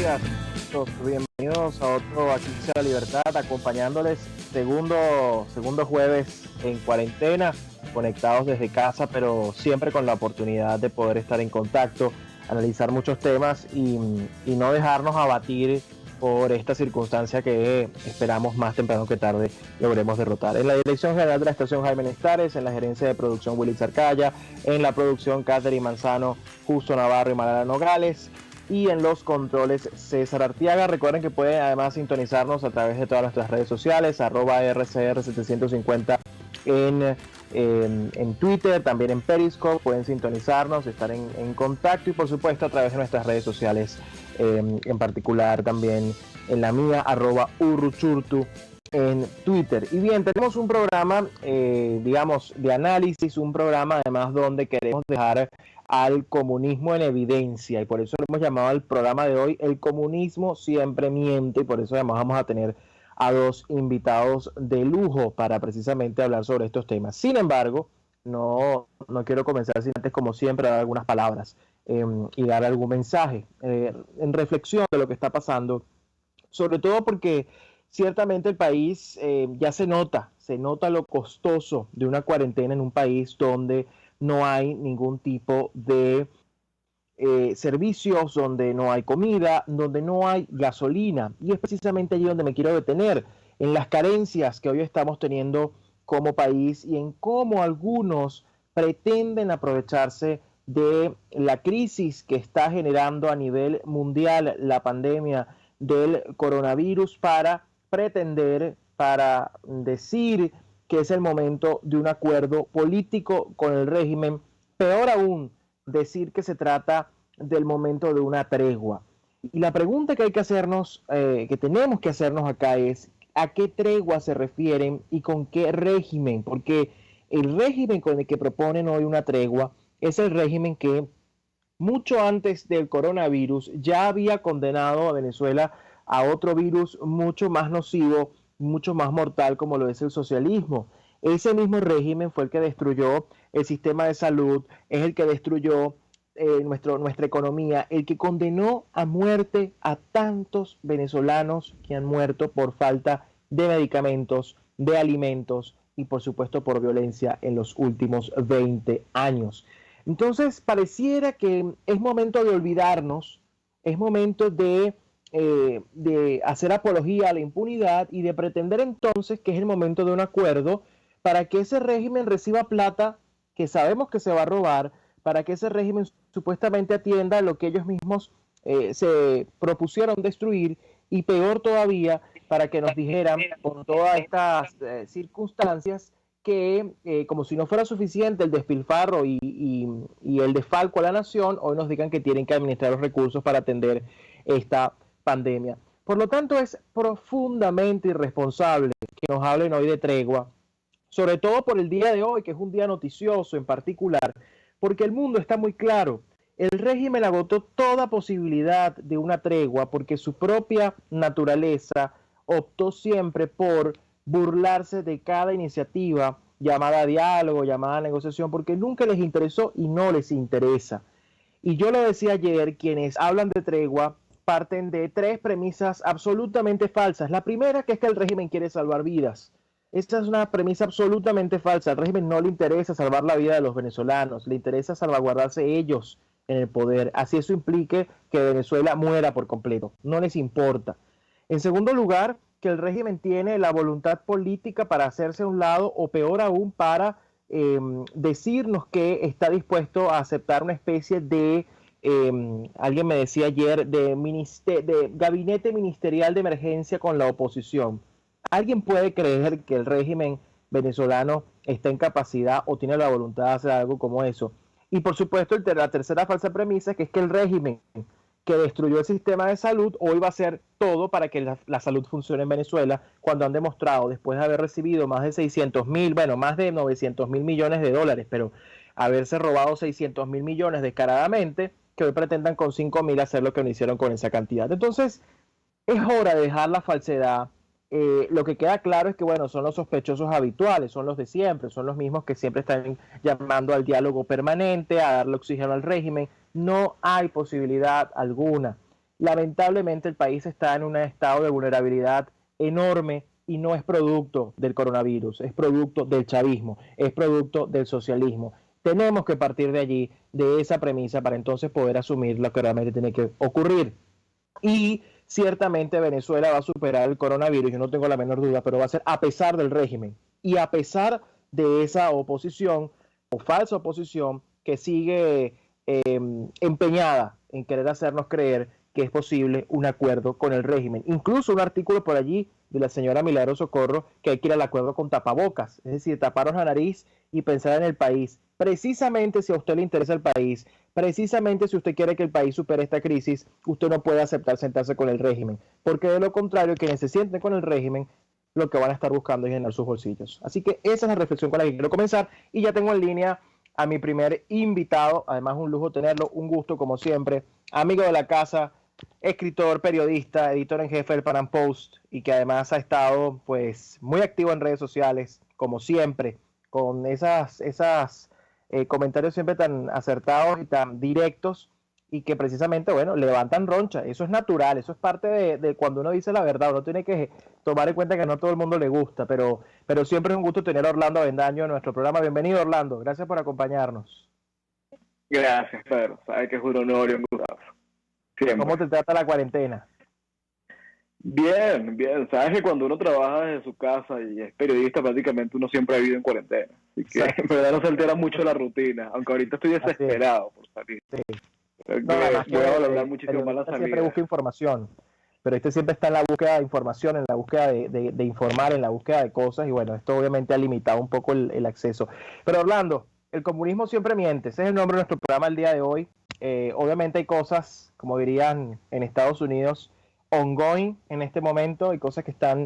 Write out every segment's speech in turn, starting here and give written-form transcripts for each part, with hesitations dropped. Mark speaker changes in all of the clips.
Speaker 1: días. Bienvenidos a otro Aquí sea la Libertad, acompañándoles segundo jueves en cuarentena, conectados desde casa, pero siempre con la oportunidad de poder estar en contacto, analizar muchos temas y no dejarnos abatir por esta circunstancia que esperamos más temprano que tarde logremos derrotar. En la dirección general de la estación Jaime Nestares, en la gerencia de producción Willy Zarcaya, en la producción Catherine Manzano, Justo Navarro y Malala Nogales, y en los controles César Artiaga. Recuerden que pueden además sintonizarnos a través de todas nuestras redes sociales, @RCR750 en Twitter, también en Periscope. Pueden sintonizarnos, estar en contacto y por supuesto a través de nuestras redes sociales, en particular también en la mía, @Urruchurtu en Twitter. Y bien, tenemos un programa, digamos, de análisis, un programa además donde queremos dejar al comunismo en evidencia, y por eso lo hemos llamado al programa de hoy El comunismo siempre miente, y por eso además vamos a tener a dos invitados de lujo para precisamente hablar sobre estos temas. Sin embargo, no quiero comenzar sin antes, como siempre, dar algunas palabras y dar algún mensaje en reflexión de lo que está pasando, sobre todo porque ciertamente el país ya se nota lo costoso de una cuarentena en un país donde no hay ningún tipo de servicios, donde no hay comida, donde no hay gasolina. Y es precisamente allí donde me quiero detener, en las carencias que hoy estamos teniendo como país y en cómo algunos pretenden aprovecharse de la crisis que está generando a nivel mundial la pandemia del coronavirus para pretender, para decir que es el momento de un acuerdo político con el régimen, peor aún, decir que se trata del momento de una tregua. Y la pregunta que hay que hacernos, que tenemos que hacernos acá es, ¿a qué tregua se refieren y con qué régimen? Porque el régimen con el que proponen hoy una tregua es el régimen que mucho antes del coronavirus ya había condenado a Venezuela a otro virus mucho más nocivo, mucho más mortal, como lo es el socialismo. Ese mismo régimen fue el que destruyó el sistema de salud, es el que destruyó nuestra economía, el que condenó a muerte a tantos venezolanos que han muerto por falta de medicamentos, de alimentos y por supuesto por violencia en los últimos 20 años. Entonces pareciera que es momento de olvidarnos, es momento de hacer apología a la impunidad y de pretender entonces que es el momento de un acuerdo para que ese régimen reciba plata que sabemos que se va a robar, para que ese régimen supuestamente atienda lo que ellos mismos se propusieron destruir, y peor todavía, para que nos dijeran con todas estas circunstancias que como si no fuera suficiente el despilfarro y el desfalco a la nación, hoy nos digan que tienen que administrar los recursos para atender esta pandemia. Por lo tanto, es profundamente irresponsable que nos hablen hoy de tregua, sobre todo por el día de hoy, que es un día noticioso en particular, porque el mundo está muy claro. El régimen agotó toda posibilidad de una tregua porque su propia naturaleza optó siempre por burlarse de cada iniciativa llamada diálogo, llamada negociación, porque nunca les interesó y no les interesa. Y yo lo decía ayer, quienes hablan de tregua parten de tres premisas absolutamente falsas. La primera, que es que el régimen quiere salvar vidas. Esta es una premisa absolutamente falsa. Al régimen no le interesa salvar la vida de los venezolanos, le interesa salvaguardarse ellos en el poder. Así eso implique que Venezuela muera por completo. No les importa. En segundo lugar, que el régimen tiene la voluntad política para hacerse a un lado, o peor aún, para decirnos que está dispuesto a aceptar una especie de, alguien me decía ayer, de gabinete ministerial de emergencia con la oposición. ¿Alguien puede creer que el régimen venezolano está en capacidad o tiene la voluntad de hacer algo como eso? Y por supuesto, la tercera falsa premisa, que es que el régimen que destruyó el sistema de salud hoy va a hacer todo para que la salud funcione en Venezuela, cuando han demostrado, después de haber recibido más de 600.000, bueno, más de 900.000 millones de dólares, pero haberse robado 600.000 millones descaradamente, que hoy pretendan con 5.000 hacer lo que no hicieron con esa cantidad. Entonces, es hora de dejar la falsedad. Lo que queda claro es que, bueno, son los sospechosos habituales, son los de siempre, son los mismos que siempre están llamando al diálogo permanente, a darle oxígeno al régimen. No hay posibilidad alguna. lamentablemente el país está en un estado de vulnerabilidad enorme y no es producto del coronavirus, es producto del chavismo, es producto del socialismo. Tenemos que partir de allí, de esa premisa, para entonces poder asumir lo que realmente tiene que ocurrir. Y ciertamente Venezuela va a superar el coronavirus, yo no tengo la menor duda, pero va a ser a pesar del régimen y a pesar de esa oposición o falsa oposición que sigue empeñada en querer hacernos creer que es posible un acuerdo con el régimen. Incluso un artículo por allí de la señora Milagros Socorro que hay que ir al acuerdo con tapabocas, es decir, taparos la nariz y pensar en el país. Precisamente si a usted le interesa el país, precisamente si usted quiere que el país supere esta crisis, usted no puede aceptar sentarse con el régimen, porque de lo contrario, quienes se sienten con el régimen, lo que van a estar buscando es llenar sus bolsillos. Así que esa es la reflexión con la que quiero comenzar y ya tengo en línea a mi primer invitado, además un lujo tenerlo, un gusto como siempre, amigo de la casa, escritor, periodista, editor en jefe del Pan Am Post y que además ha estado pues muy activo en redes sociales, como siempre, con esas comentarios siempre tan acertados y tan directos y que precisamente, bueno, levantan roncha. Eso es natural, eso es parte de cuando uno dice la verdad. Uno tiene que tomar en cuenta que no a todo el mundo le gusta, pero siempre es un gusto tener a Orlando Avendaño en nuestro programa. Bienvenido, Orlando. Gracias por acompañarnos.
Speaker 2: Gracias, Pedro. Sabes que es un honor y un gustazo. Siempre.
Speaker 1: ¿Cómo te trata la cuarentena?
Speaker 2: Bien, bien. Sabes que cuando uno trabaja desde su casa y es periodista, prácticamente uno siempre ha vivido en cuarentena. Así que en verdad no se altera mucho la rutina, aunque ahorita estoy desesperado por salir.
Speaker 1: Sí.
Speaker 2: No, voy a valorar muchísimo más la salida.
Speaker 1: Siempre busca información, pero este siempre está en la búsqueda de información, en la búsqueda de informar, en la búsqueda de cosas, y bueno, esto obviamente ha limitado un poco el acceso. Pero Orlando, el comunismo siempre miente, ese es el nombre de nuestro programa el día de hoy. Obviamente hay cosas, como dirían en Estados Unidos, ongoing en este momento, hay cosas que están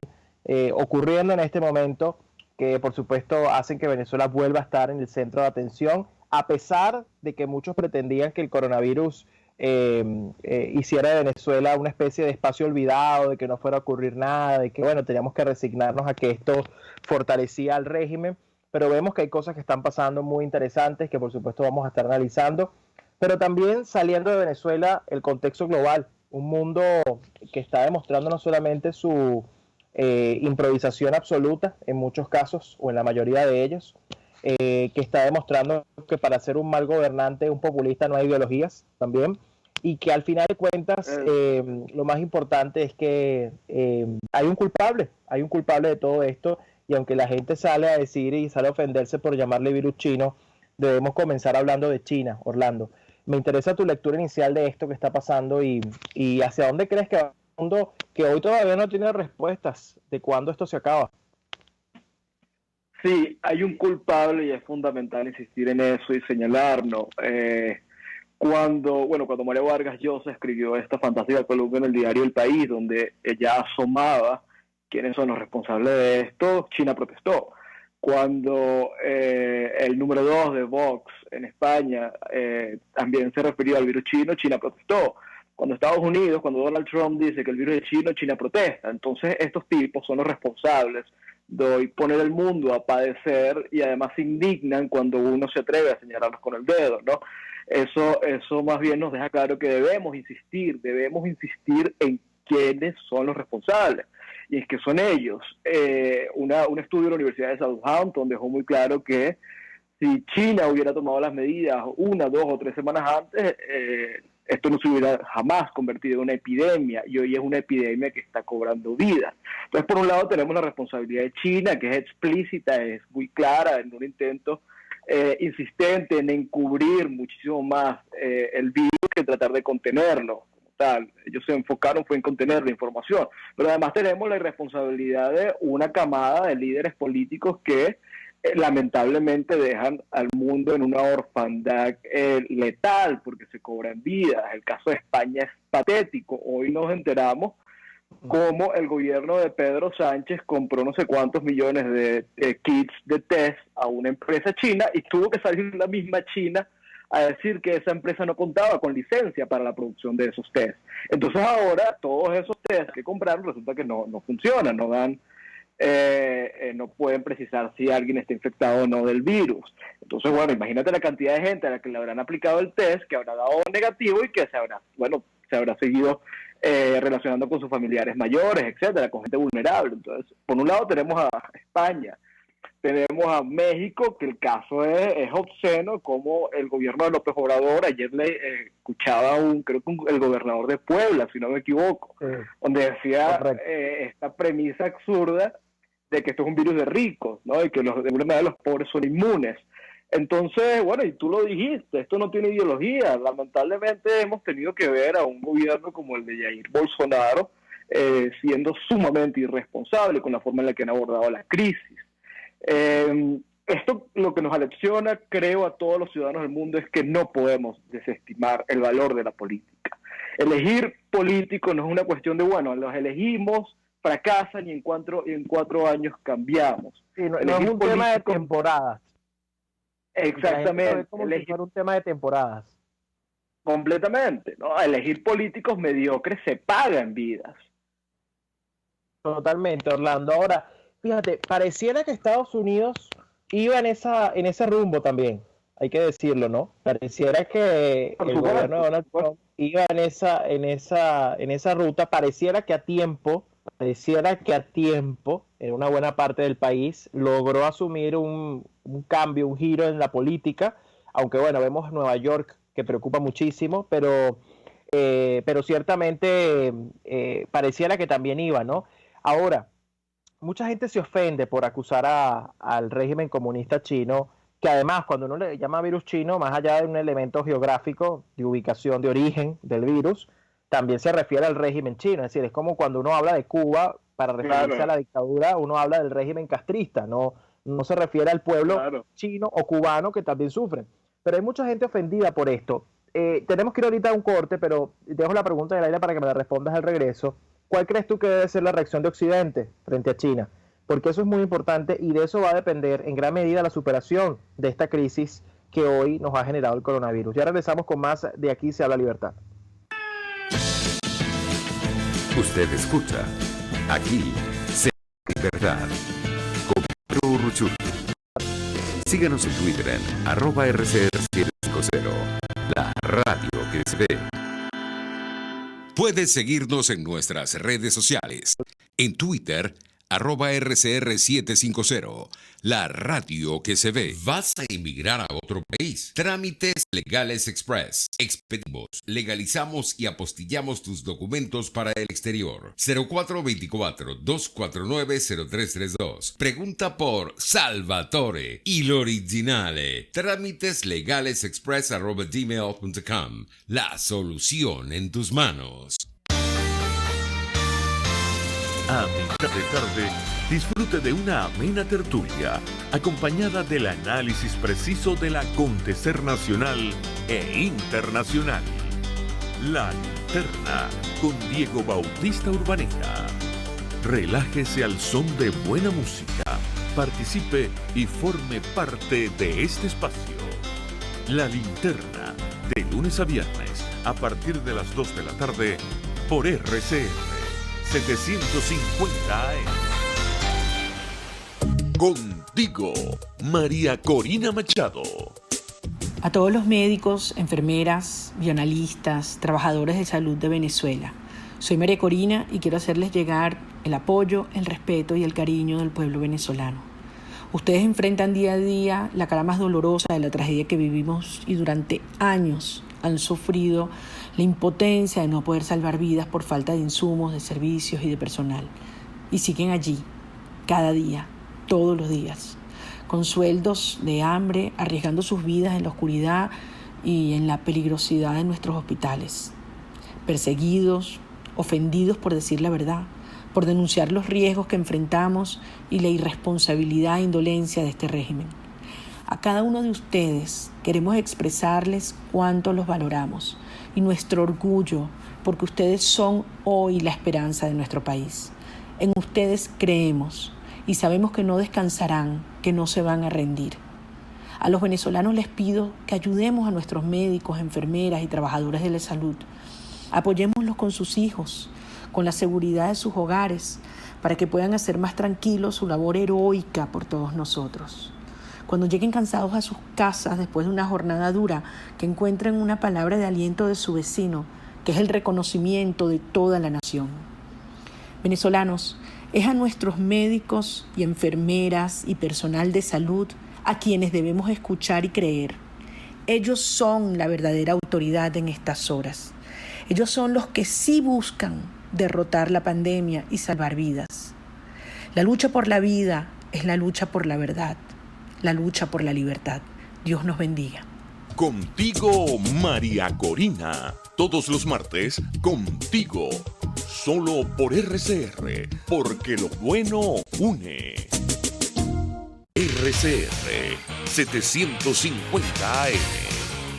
Speaker 1: ocurriendo en este momento que por supuesto hacen que Venezuela vuelva a estar en el centro de atención, a pesar de que muchos pretendían que el coronavirus hiciera de Venezuela una especie de espacio olvidado, de que no fuera a ocurrir nada, de que bueno, teníamos que resignarnos a que esto fortalecía al régimen, pero vemos que hay cosas que están pasando muy interesantes que por supuesto vamos a estar analizando, pero también saliendo de Venezuela el contexto global, un mundo que está demostrando no solamente su improvisación absoluta en muchos casos o en la mayoría de ellos, que está demostrando que para ser un mal gobernante, un populista, no hay ideologías también, y que al final de cuentas lo más importante es que hay un culpable de todo esto, y aunque la gente sale a decir y sale a ofenderse por llamarle virus chino, debemos comenzar hablando de China, Orlando. Me interesa tu lectura inicial de esto que está pasando y hacia dónde crees que va el mundo, que hoy todavía no tiene respuestas de cuándo esto se acaba.
Speaker 2: Sí, hay un culpable y es fundamental insistir en eso y señalarlo. Cuando María Vargas Llosa escribió esta fantástica columna en el diario El País, donde ella asomaba quiénes son los responsables de esto, China protestó. Cuando el número 2 de Vox en España también se refirió al virus chino, China protestó. Cuando Estados Unidos, cuando Donald Trump dice que el virus es chino, China protesta. Entonces estos tipos son los responsables de hoy poner el mundo a padecer y además se indignan cuando uno se atreve a señalarlos con el dedo, ¿no? Eso más bien nos deja claro que debemos insistir en quiénes son los responsables. Y es que son ellos. Un estudio de la Universidad de Southampton dejó muy claro que si China hubiera tomado las medidas 1, 2 o 3 semanas antes, esto no se hubiera jamás convertido en una epidemia, y hoy es una epidemia que está cobrando vidas. Entonces, por un lado tenemos la responsabilidad de China, que es explícita, es muy clara, en un intento insistente en encubrir muchísimo más el virus que tratar de contenerlo. Tal. Ellos se enfocaron fue en contener la información, pero además tenemos la irresponsabilidad de una camada de líderes políticos que lamentablemente dejan al mundo en una orfandad letal porque se cobran vidas. El caso de España es patético. Hoy nos enteramos cómo el gobierno de Pedro Sánchez compró no sé cuántos millones de kits de test a una empresa china y tuvo que salir la misma China a decir que esa empresa no contaba con licencia para la producción de esos test. Entonces ahora todos esos test que compraron resulta que no funcionan, no dan, no pueden precisar si alguien está infectado o no del virus. Entonces, bueno, imagínate la cantidad de gente a la que le habrán aplicado el test, que habrá dado negativo y que se habrá seguido relacionando con sus familiares mayores, etcétera, con gente vulnerable. Entonces, por un lado tenemos a España, tenemos a México, que el caso es obsceno, como el gobierno de López Obrador, ayer le escuchaba creo que el gobernador de Puebla, si no me equivoco, donde decía esta premisa absurda de que esto es un virus de ricos, ¿no? Y que de alguna manera los pobres son inmunes. Entonces, bueno, y tú lo dijiste, esto no tiene ideología. Lamentablemente hemos tenido que ver a un gobierno como el de Jair Bolsonaro siendo sumamente irresponsable con la forma en la que han abordado la crisis. Esto lo que nos alecciona, creo, a todos los ciudadanos del mundo es que no podemos desestimar el valor de la política. Elegir políticos no es una cuestión de, bueno, los elegimos, fracasan y en 4 años cambiamos.
Speaker 1: Sí, no es un tema de temporadas.
Speaker 2: Exactamente.
Speaker 1: Es como si fuera un tema de temporadas.
Speaker 2: Completamente, ¿no? Elegir políticos mediocres se pagan vidas.
Speaker 1: Totalmente, Orlando. Ahora, fíjate, pareciera que Estados Unidos iba en ese rumbo también, hay que decirlo, ¿no? Pareciera que el gobierno de Donald Trump iba en esa ruta, pareciera que a tiempo, en una buena parte del país, logró asumir un cambio, un giro en la política, aunque bueno, vemos Nueva York que preocupa muchísimo, pero ciertamente pareciera que también iba, ¿no? Ahora, mucha gente se ofende por acusar al régimen comunista chino, que además cuando uno le llama virus chino, más allá de un elemento geográfico, de ubicación, de origen del virus, también se refiere al régimen chino. Es decir, es como cuando uno habla de Cuba, para referirse a la dictadura, uno habla del régimen castrista, no se refiere al pueblo chino o cubano que también sufren. Pero hay mucha gente ofendida por esto. Tenemos que ir ahorita a un corte, pero dejo la pregunta en el aire para que me la respondas al regreso. ¿Cuál crees tú que debe ser la reacción de Occidente frente a China? Porque eso es muy importante y de eso va a depender en gran medida la superación de esta crisis que hoy nos ha generado el coronavirus. Ya regresamos con más de Aquí se habla libertad.
Speaker 3: Usted escucha Aquí se habla libertad con Pedro Urruchurtu. Síganos en Twitter en @RCR750, la radio que se ve. Puedes seguirnos en nuestras redes sociales. En Twitter, @RCR750, la radio que se ve. ¿Vas a emigrar a otro país? Trámites Legales Express. Expedimos, legalizamos y apostillamos tus documentos para el exterior. 0424-249-0332. Pregunta por Salvatore y l'originale. Trámites Legales Express @gmail.com. La solución en tus manos.
Speaker 4: A mitad de tarde, disfrute de una amena tertulia, acompañada del análisis preciso del acontecer nacional e internacional. La Linterna, con Diego Bautista Urbaneta. Relájese al son de buena música, participe y forme parte de este espacio. La Linterna, de lunes a viernes, a partir de las 2 de la tarde, por RCR 750 AM. Contigo, María Corina Machado.
Speaker 5: A todos los médicos, enfermeras, bioanalistas, trabajadores de salud de Venezuela. Soy María Corina y quiero hacerles llegar el apoyo, el respeto y el cariño del pueblo venezolano. Ustedes enfrentan día a día la cara más dolorosa de la tragedia que vivimos y durante años han sufrido la impotencia de no poder salvar vidas por falta de insumos, de servicios y de personal. Y siguen allí, cada día, todos los días, con sueldos de hambre, arriesgando sus vidas en la oscuridad y en la peligrosidad de nuestros hospitales. Perseguidos, ofendidos por decir la verdad, por denunciar los riesgos que enfrentamos y la irresponsabilidad e indolencia de este régimen. A cada uno de ustedes queremos expresarles cuánto los valoramos y nuestro orgullo porque ustedes son hoy la esperanza de nuestro país. En ustedes creemos y sabemos que no descansarán, que no se van a rendir. A los venezolanos les pido que ayudemos a nuestros médicos, enfermeras y trabajadores de la salud. Apoyémoslos con sus hijos, con la seguridad de sus hogares, para que puedan hacer más tranquilos su labor heroica por todos nosotros. Cuando lleguen cansados a sus casas después de una jornada dura, que encuentren una palabra de aliento de su vecino, que es el reconocimiento de toda la nación. Venezolanos, es a nuestros médicos y enfermeras y personal de salud a quienes debemos escuchar y creer. Ellos son la verdadera autoridad en estas horas. Ellos son los que sí buscan derrotar la pandemia y salvar vidas. La lucha por la vida es la lucha por la verdad, la lucha por la libertad. Dios nos bendiga.
Speaker 4: Contigo, María Corina. Todos los martes, contigo. Solo por RCR, porque lo bueno une. RCR 750 AM,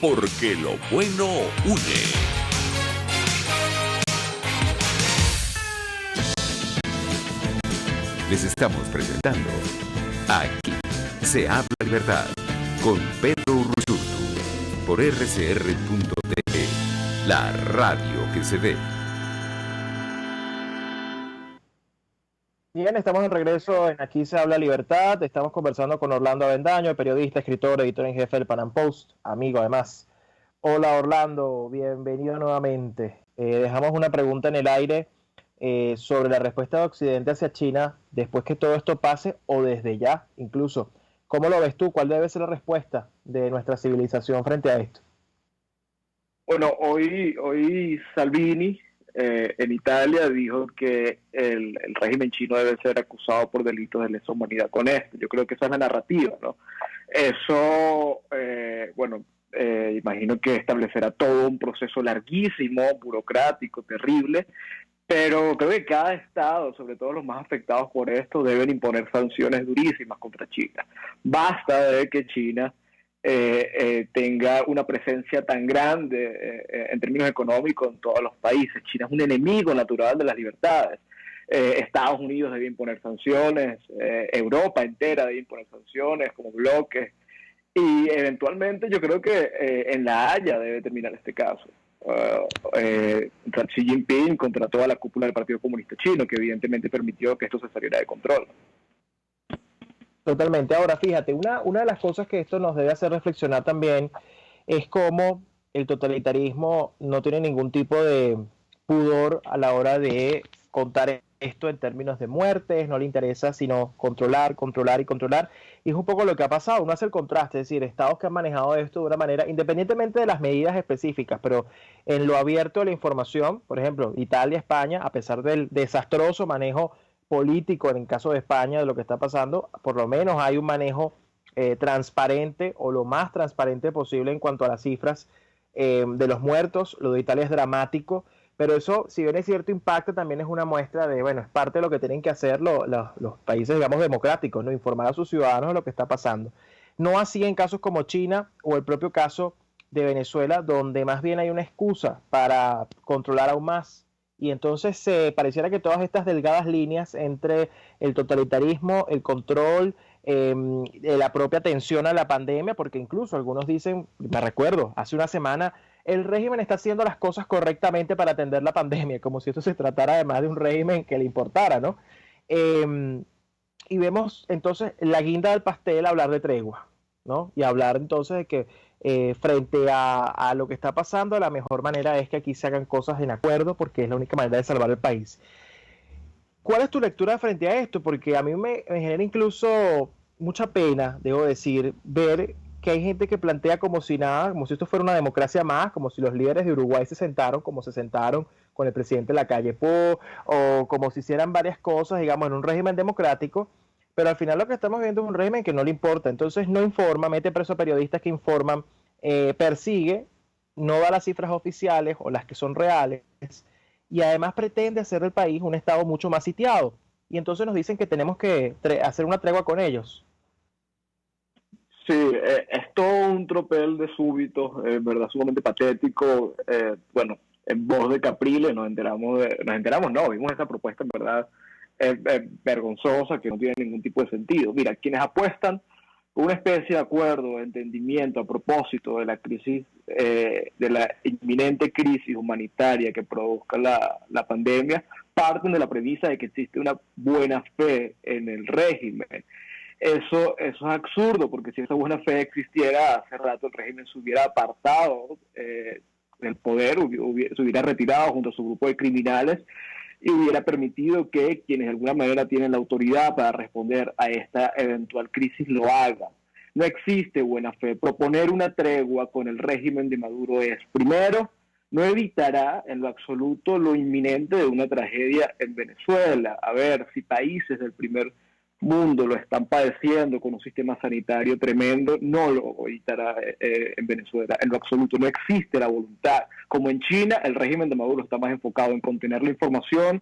Speaker 4: porque lo bueno une.
Speaker 3: Les estamos presentando Aquí se habla libertad con Pedro Urruzuno por rcr.tv, la radio que se ve.
Speaker 1: Bien, estamos en regreso en Aquí se habla libertad. Estamos conversando con Orlando Avendaño, periodista, escritor, editor en jefe del Pan Am Post, amigo además. Hola Orlando, bienvenido nuevamente. Dejamos una pregunta en el aire sobre la respuesta de Occidente hacia China después que todo esto pase o desde ya incluso. ¿Cómo lo ves tú? ¿Cuál debe ser la respuesta de nuestra civilización frente a esto?
Speaker 2: Bueno, hoy Salvini en Italia dijo que el régimen chino debe ser acusado por delitos de lesa humanidad con esto. Yo creo que esa es la narrativa, ¿no? Eso, imagino que establecerá todo un proceso larguísimo, burocrático, terrible, pero creo que cada estado, sobre todo los más afectados por esto, deben imponer sanciones durísimas contra China. Basta de que China tenga una presencia tan grande en términos económicos en todos los países. China es un enemigo natural de las libertades. Estados Unidos debe imponer sanciones, Europa entera debe imponer sanciones como bloque, y eventualmente yo creo que en La Haya debe terminar este caso. Contra Xi Jinping, contra toda la cúpula del Partido Comunista Chino, que evidentemente permitió que esto se saliera de control.
Speaker 1: Totalmente. Ahora, fíjate, una de las cosas que esto nos debe hacer reflexionar también es cómo el totalitarismo no tiene ningún tipo de pudor a la hora de contar esto en términos de muertes, no le interesa sino controlar, controlar y controlar. Y es un poco lo que ha pasado, uno hace el contraste, es decir, estados que han manejado esto de una manera, independientemente de las medidas específicas, pero en lo abierto de la información, por ejemplo, Italia, España, a pesar del desastroso manejo político en el caso de España de lo que está pasando, por lo menos hay un manejo transparente o lo más transparente posible en cuanto a las cifras de los muertos. Lo de Italia es dramático, pero eso, si bien es cierto, impacta, también es una muestra de, bueno, es parte de lo que tienen que hacer los países, digamos, democráticos, ¿no? Informar a sus ciudadanos de lo que está pasando. No así en casos como China o el propio caso de Venezuela, donde más bien hay una excusa para controlar aún más. Y entonces pareciera que todas estas delgadas líneas entre el totalitarismo, el control, la propia atención a la pandemia, porque incluso algunos dicen, me recuerdo, hace una semana, el régimen está haciendo las cosas correctamente para atender la pandemia, como si esto se tratara además de un régimen que le importara, ¿no? Y vemos entonces la guinda del pastel hablar de tregua, ¿no? Y hablar entonces de que frente a lo que está pasando, la mejor manera es que aquí se hagan cosas en acuerdo, porque es la única manera de salvar el país. ¿Cuál es tu lectura frente a esto? Porque a mí me genera incluso mucha pena, debo decir, ver que hay gente que plantea como si nada, como si esto fuera una democracia más, como si los líderes de Uruguay se sentaron como se sentaron con el presidente Lacalle Pou, o como si hicieran varias cosas, digamos, en un régimen democrático, pero al final lo que estamos viendo es un régimen que no le importa, entonces no informa, mete preso a periodistas que informan, persigue, no da las cifras oficiales o las que son reales, y además pretende hacer del país un estado mucho más sitiado, y entonces nos dicen que tenemos que hacer una tregua con ellos.
Speaker 2: Sí, es todo un tropel de súbitos, verdad, sumamente patético. Bueno, en voz de Capriles nos enteramos, vimos esa propuesta en verdad vergonzosa, que no tiene ningún tipo de sentido. Mira, quienes apuestan por una especie de acuerdo, de entendimiento a propósito de la crisis, de la inminente crisis humanitaria que produzca la pandemia, parten de la premisa de que existe una buena fe en el régimen. Eso es absurdo, porque si esa buena fe existiera, hace rato el régimen se hubiera apartado del poder se hubiera retirado junto a su grupo de criminales y hubiera permitido que quienes de alguna manera tienen la autoridad para responder a esta eventual crisis lo hagan. No existe buena fe. Proponer una tregua con el régimen de Maduro es, primero, no evitará en lo absoluto lo inminente de una tragedia en Venezuela. A ver, si países del primer mundo lo están padeciendo con un sistema sanitario tremendo, no lo evitará en Venezuela, en lo absoluto. No existe la voluntad. Como en China, el régimen de Maduro está más enfocado en contener la información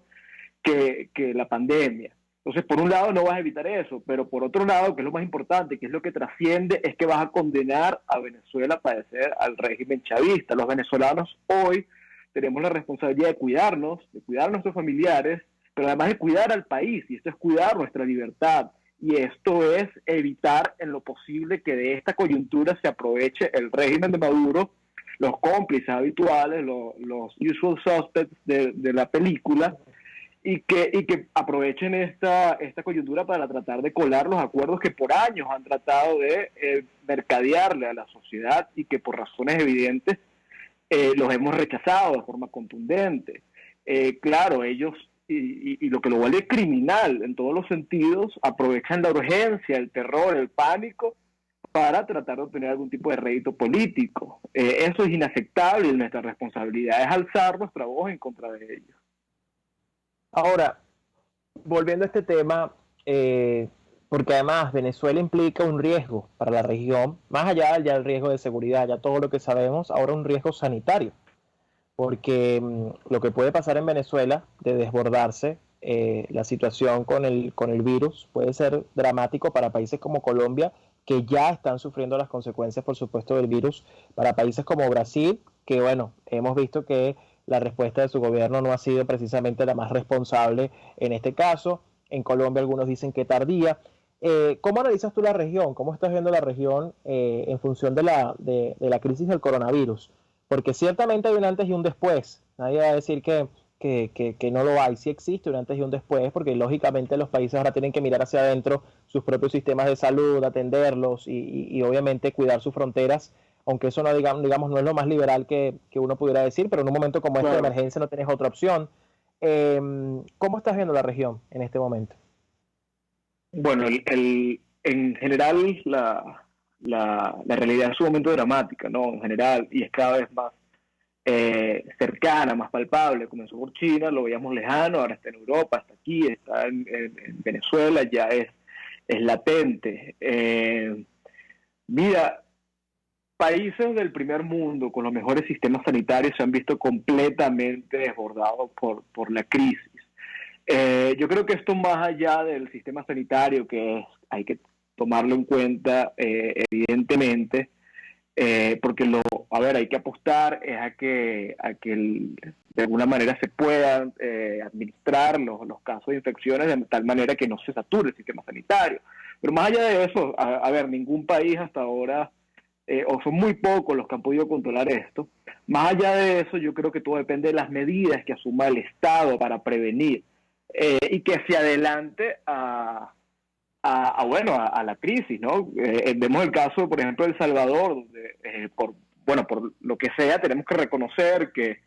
Speaker 2: que la pandemia. Entonces, por un lado no vas a evitar eso, pero por otro lado, que es lo más importante, que es lo que trasciende, es que vas a condenar a Venezuela a padecer al régimen chavista. Los venezolanos hoy tenemos la responsabilidad de cuidar a nuestros familiares, pero además de cuidar al país, y esto es cuidar nuestra libertad, y esto es evitar en lo posible que de esta coyuntura se aproveche el régimen de Maduro, los cómplices habituales, los usual suspects de la película, y que aprovechen esta coyuntura para tratar de colar los acuerdos que por años han tratado de mercadearle a la sociedad y que por razones evidentes los hemos rechazado de forma contundente. Claro, ellos, y lo que lo vuelve criminal en todos los sentidos, aprovechan la urgencia, el terror, el pánico para tratar de obtener algún tipo de rédito político. Eso es inaceptable y nuestra responsabilidad es alzar nuestra voz en contra de ellos.
Speaker 1: Ahora, volviendo a este tema, porque además Venezuela implica un riesgo para la región, más allá ya del riesgo de seguridad, ya todo lo que sabemos, ahora un riesgo sanitario, porque lo que puede pasar en Venezuela de desbordarse, la situación con el virus puede ser dramático para países como Colombia, que ya están sufriendo las consecuencias, por supuesto, del virus, para países como Brasil, que bueno, hemos visto que la respuesta de su gobierno no ha sido precisamente la más responsable en este caso. En Colombia algunos dicen que tardía. ¿Cómo analizas tú la región? ¿Cómo estás viendo la región en función de la crisis del coronavirus? Porque ciertamente hay un antes y un después. Nadie va a decir que no lo hay. Sí existe un antes y un después, porque lógicamente los países ahora tienen que mirar hacia adentro sus propios sistemas de salud, atenderlos y obviamente cuidar sus fronteras, aunque eso no digamos no es lo más liberal que uno pudiera decir, pero en un momento como este de emergencia no tienes otra opción. ¿Cómo estás viendo la región en este momento?
Speaker 2: Bueno, en general la realidad es un momento dramática, ¿no? En general, y es cada vez más cercana, más palpable. Comenzó por China, lo veíamos lejano, ahora está en Europa, está aquí, está en Venezuela, ya es latente. Mira, países del primer mundo con los mejores sistemas sanitarios se han visto completamente desbordados por la crisis. Yo creo que esto, más allá del sistema sanitario, que hay que tomarlo en cuenta evidentemente, porque hay que apostar es a que de alguna manera se puedan administrar los casos de infecciones de tal manera que no se sature el sistema sanitario. Pero más allá de eso, ningún país hasta ahora, o son muy pocos los que han podido controlar esto. Más allá de eso, yo creo que todo depende de las medidas que asuma el Estado para prevenir y que se adelante a la crisis, ¿no? Vemos el caso, por ejemplo, de El Salvador, donde por lo que sea, tenemos que reconocer que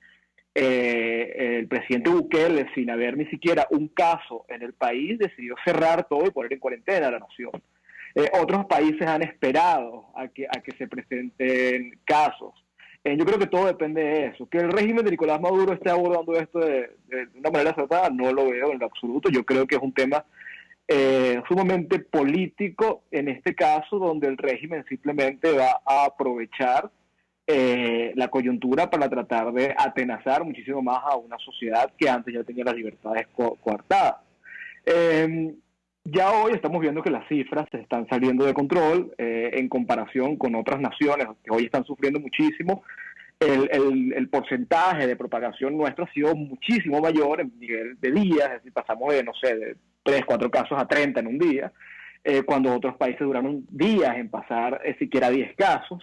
Speaker 2: el presidente Bukele, sin haber ni siquiera un caso en el país, decidió cerrar todo y poner en cuarentena a la nación. Otros países han esperado a que se presenten casos. Yo creo que todo depende de eso. Que el régimen de Nicolás Maduro esté abordando esto de una manera acertada, no lo veo en lo absoluto. Yo creo que es un tema sumamente político en este caso, donde el régimen simplemente va a aprovechar la coyuntura para tratar de atenazar muchísimo más a una sociedad que antes ya tenía las libertades coartadas. Ya hoy estamos viendo que las cifras se están saliendo de control en comparación con otras naciones que hoy están sufriendo muchísimo. El porcentaje de propagación nuestro ha sido muchísimo mayor en nivel de días, es decir, pasamos de 3, 4 casos a 30 en un día, cuando otros países duraron días en pasar siquiera 10 casos.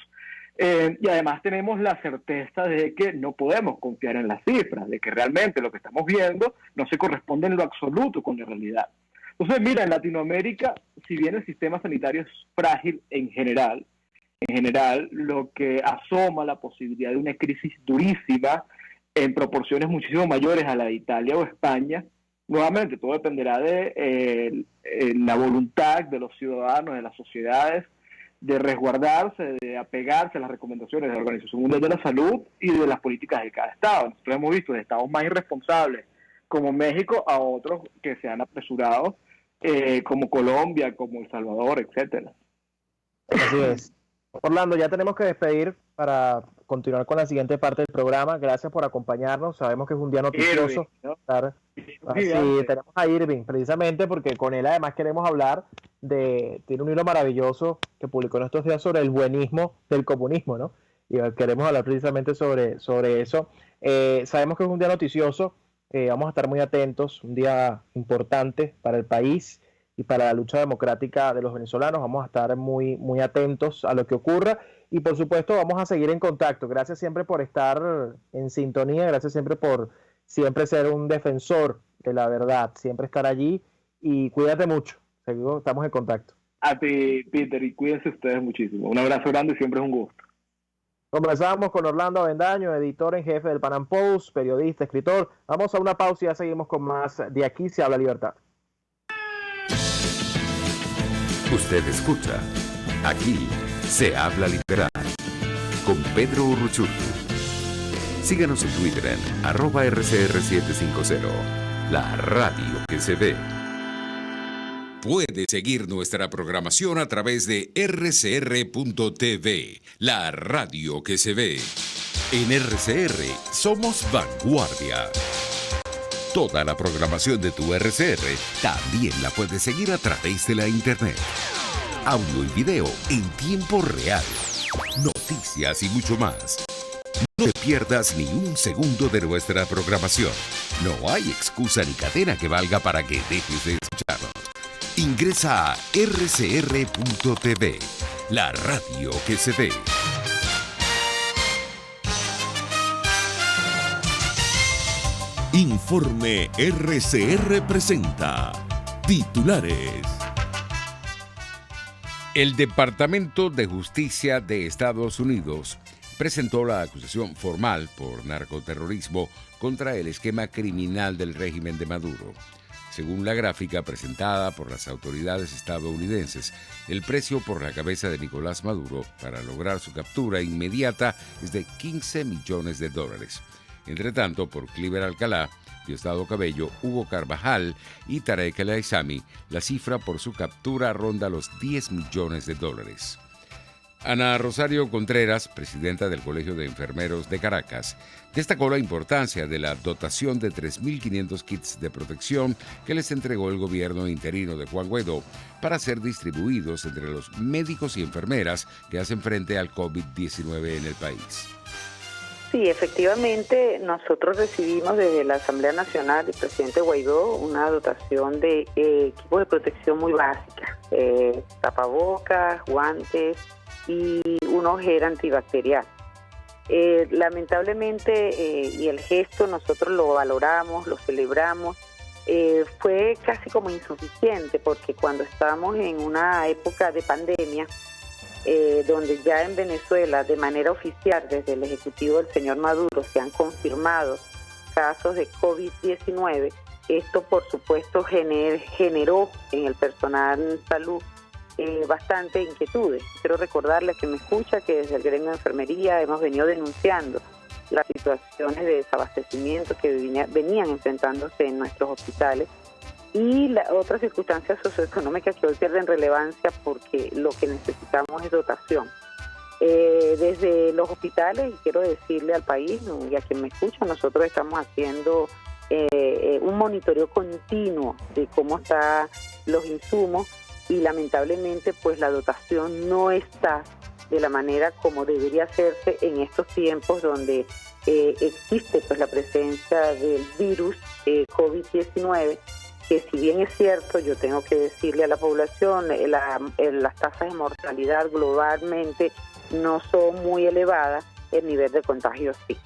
Speaker 2: Y además tenemos la certeza de que no podemos confiar en las cifras, de que realmente lo que estamos viendo no se corresponde en lo absoluto con la realidad. Entonces, mira, en Latinoamérica, si bien el sistema sanitario es frágil en general, en general, lo que asoma la posibilidad de una crisis durísima en proporciones muchísimo mayores a la de Italia o España. Nuevamente, todo dependerá de la voluntad de los ciudadanos, de las sociedades, de resguardarse, de apegarse a las recomendaciones de la Organización Mundial de la Salud y de las políticas de cada estado. Nosotros hemos visto de estados más irresponsables como México a otros que se han apresurado, como Colombia, como El Salvador, etcétera.
Speaker 1: Así es. Orlando, ya tenemos que despedir para continuar con la siguiente parte del programa. Gracias por acompañarnos. Sabemos que es un día noticioso.
Speaker 2: Irving, ¿no?
Speaker 1: Sí, tenemos a Irving, precisamente porque con él además queremos hablar tiene un libro maravilloso que publicó en estos días sobre el buenismo del comunismo, ¿no? Y queremos hablar precisamente sobre eso. Sabemos que es un día noticioso. Vamos a estar muy atentos, un día importante para el país y para la lucha democrática de los venezolanos. Vamos a estar muy, muy atentos a lo que ocurra y por supuesto vamos a seguir en contacto. Gracias siempre por estar en sintonía, gracias siempre por siempre ser un defensor de la verdad, siempre estar allí y cuídate mucho. Estamos en contacto.
Speaker 2: A ti, Peter, y cuídense ustedes muchísimo. Un abrazo grande y siempre es un gusto.
Speaker 1: Conversamos con Orlando Avendaño, editor en jefe del Pan Am Post, periodista, escritor. Vamos a una pausa y ya seguimos con más De Aquí se habla libertad.
Speaker 3: Usted escucha Aquí se habla libertad con Pedro Urruchurtu. Síganos en Twitter en @RCR750, la radio que se ve. Puede seguir nuestra programación a través de rcr.tv, la radio que se ve. En RCR somos vanguardia. Toda la programación de tu RCR también la puedes seguir a través de la internet. Audio y video en tiempo real. Noticias y mucho más. No te pierdas ni un segundo de nuestra programación. No hay excusa ni cadena que valga para que dejes de escucharnos. Ingresa a rcr.tv, la radio que se ve.
Speaker 4: Informe RCR presenta titulares.
Speaker 3: El Departamento de Justicia de Estados Unidos presentó la acusación formal por narcoterrorismo contra el esquema criminal del régimen de Maduro. Según la gráfica presentada por las autoridades estadounidenses, el precio por la cabeza de Nicolás Maduro para lograr su captura inmediata es de $15 millones. Entre tanto, por Cliver Alcalá, Diosdado Cabello, Hugo Carvajal y Tarek El Aissami, la cifra por su captura ronda los $10 millones. Ana Rosario Contreras, presidenta del Colegio de Enfermeros de Caracas, destacó la importancia de la dotación de 3.500 kits de protección que les entregó el gobierno interino de Juan Guaidó para ser distribuidos entre los médicos y enfermeras que hacen frente al COVID-19 en el país.
Speaker 6: Sí, efectivamente, nosotros recibimos desde la Asamblea Nacional del presidente Guaidó una dotación de equipos de protección muy básica, tapabocas, guantes y una ojera antibacterial. Lamentablemente, y el gesto nosotros lo valoramos, lo celebramos, fue casi como insuficiente, porque cuando estamos en una época de pandemia, donde ya en Venezuela, de manera oficial, desde el Ejecutivo del señor Maduro, se han confirmado casos de COVID-19, esto por supuesto generó en el personal de salud bastante inquietudes. Quiero recordarle a quien me escucha que desde el gremio de enfermería hemos venido denunciando las situaciones de desabastecimiento que venían enfrentándose en nuestros hospitales y otras circunstancias socioeconómicas que hoy pierden relevancia porque lo que necesitamos es dotación. Desde los hospitales, y quiero decirle al país y a quien me escucha, nosotros estamos haciendo un monitoreo continuo de cómo están los insumos y lamentablemente pues la dotación no está de la manera como debería hacerse en estos tiempos donde existe pues la presencia del virus COVID-19, que si bien es cierto, yo tengo que decirle a la población, las tasas de mortalidad globalmente no son muy elevadas, el nivel de contagio sí.